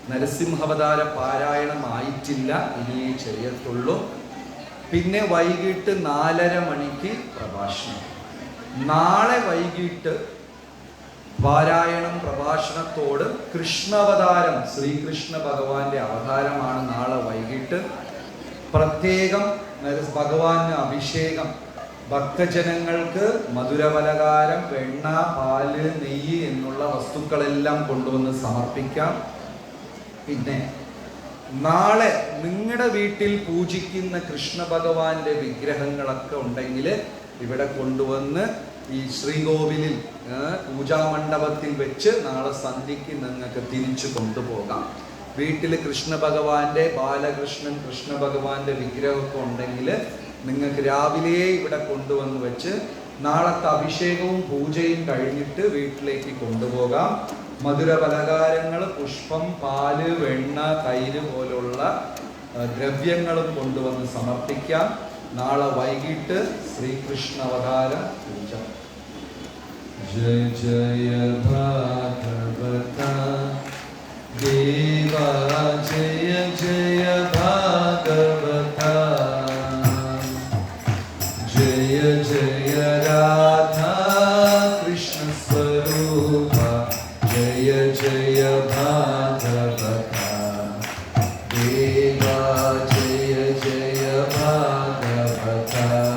Speaker 1: നരസിംഹാവതാര പാരായണം ആയിട്ടില്ല, ഇനിയേ ചെയ്യത്തുള്ളൂ. പിന്നെ വൈകിട്ട് 4:30 മണിക്ക് പ്രഭാഷണം. നാളെ വൈകിട്ട് പാരായണം പ്രഭാഷണത്തോട് കൃഷ്ണാവതാരം, ശ്രീകൃഷ്ണ ഭഗവാന്റെ അവതാരമാണ് നാളെ വൈകിട്ട്. പ്രത്യേകം ഭഗവാന് അഭിഷേകം, ഭക്തജനങ്ങൾക്ക് മധുരപലഹാരം, വെണ്ണ, പാല്, നെയ്യ് എന്നുള്ള വസ്തുക്കളെല്ലാം കൊണ്ടുവന്ന് സമർപ്പിക്കാം. പിന്നെ നാളെ നിങ്ങളുടെ വീട്ടിൽ പൂജിക്കുന്ന കൃഷ്ണ ഭഗവാന്റെ വിഗ്രഹങ്ങളൊക്കെ ഉണ്ടെങ്കിൽ ഇവിടെ കൊണ്ടുവന്ന് ഈ ശ്രീകോവിലിൽ പൂജാമണ്ഡപത്തിൽ വെച്ച് നാളെ സന്ധ്യയ്ക്ക് നിങ്ങൾക്ക് തിരിച്ചു കൊണ്ടുപോകാം. വീട്ടിൽ കൃഷ്ണ ഭഗവാന്റെ, ബാലകൃഷ്ണൻ, കൃഷ്ണ ഭഗവാന്റെ വിഗ്രഹമൊക്കെ ഉണ്ടെങ്കിൽ നിങ്ങൾക്ക് രാവിലെ ഇവിടെ കൊണ്ടുവന്ന് വെച്ച് നാളത്തെ അഭിഷേകവും പൂജയും കഴിഞ്ഞിട്ട് വീട്ടിലേക്ക് കൊണ്ടുപോകാം. മധുര പലഹാരങ്ങൾ, പുഷ്പം, പാല്, വെണ്ണ, തൈര് പോലുള്ള ദ്രവ്യങ്ങളും കൊണ്ടുവന്ന് സമർപ്പിക്കാം. നാളെ വൈകിട്ട് ശ്രീകൃഷ്ണ അവതാരം പൂജ. ജയ ജയ ഭാഗവത ദേവാ, ജയ ജയ ഭാഗവത, ജയ ജയ രാധാ കൃഷ്ണ സ്വരൂപ, ജയ ജയ ഭാഗവത.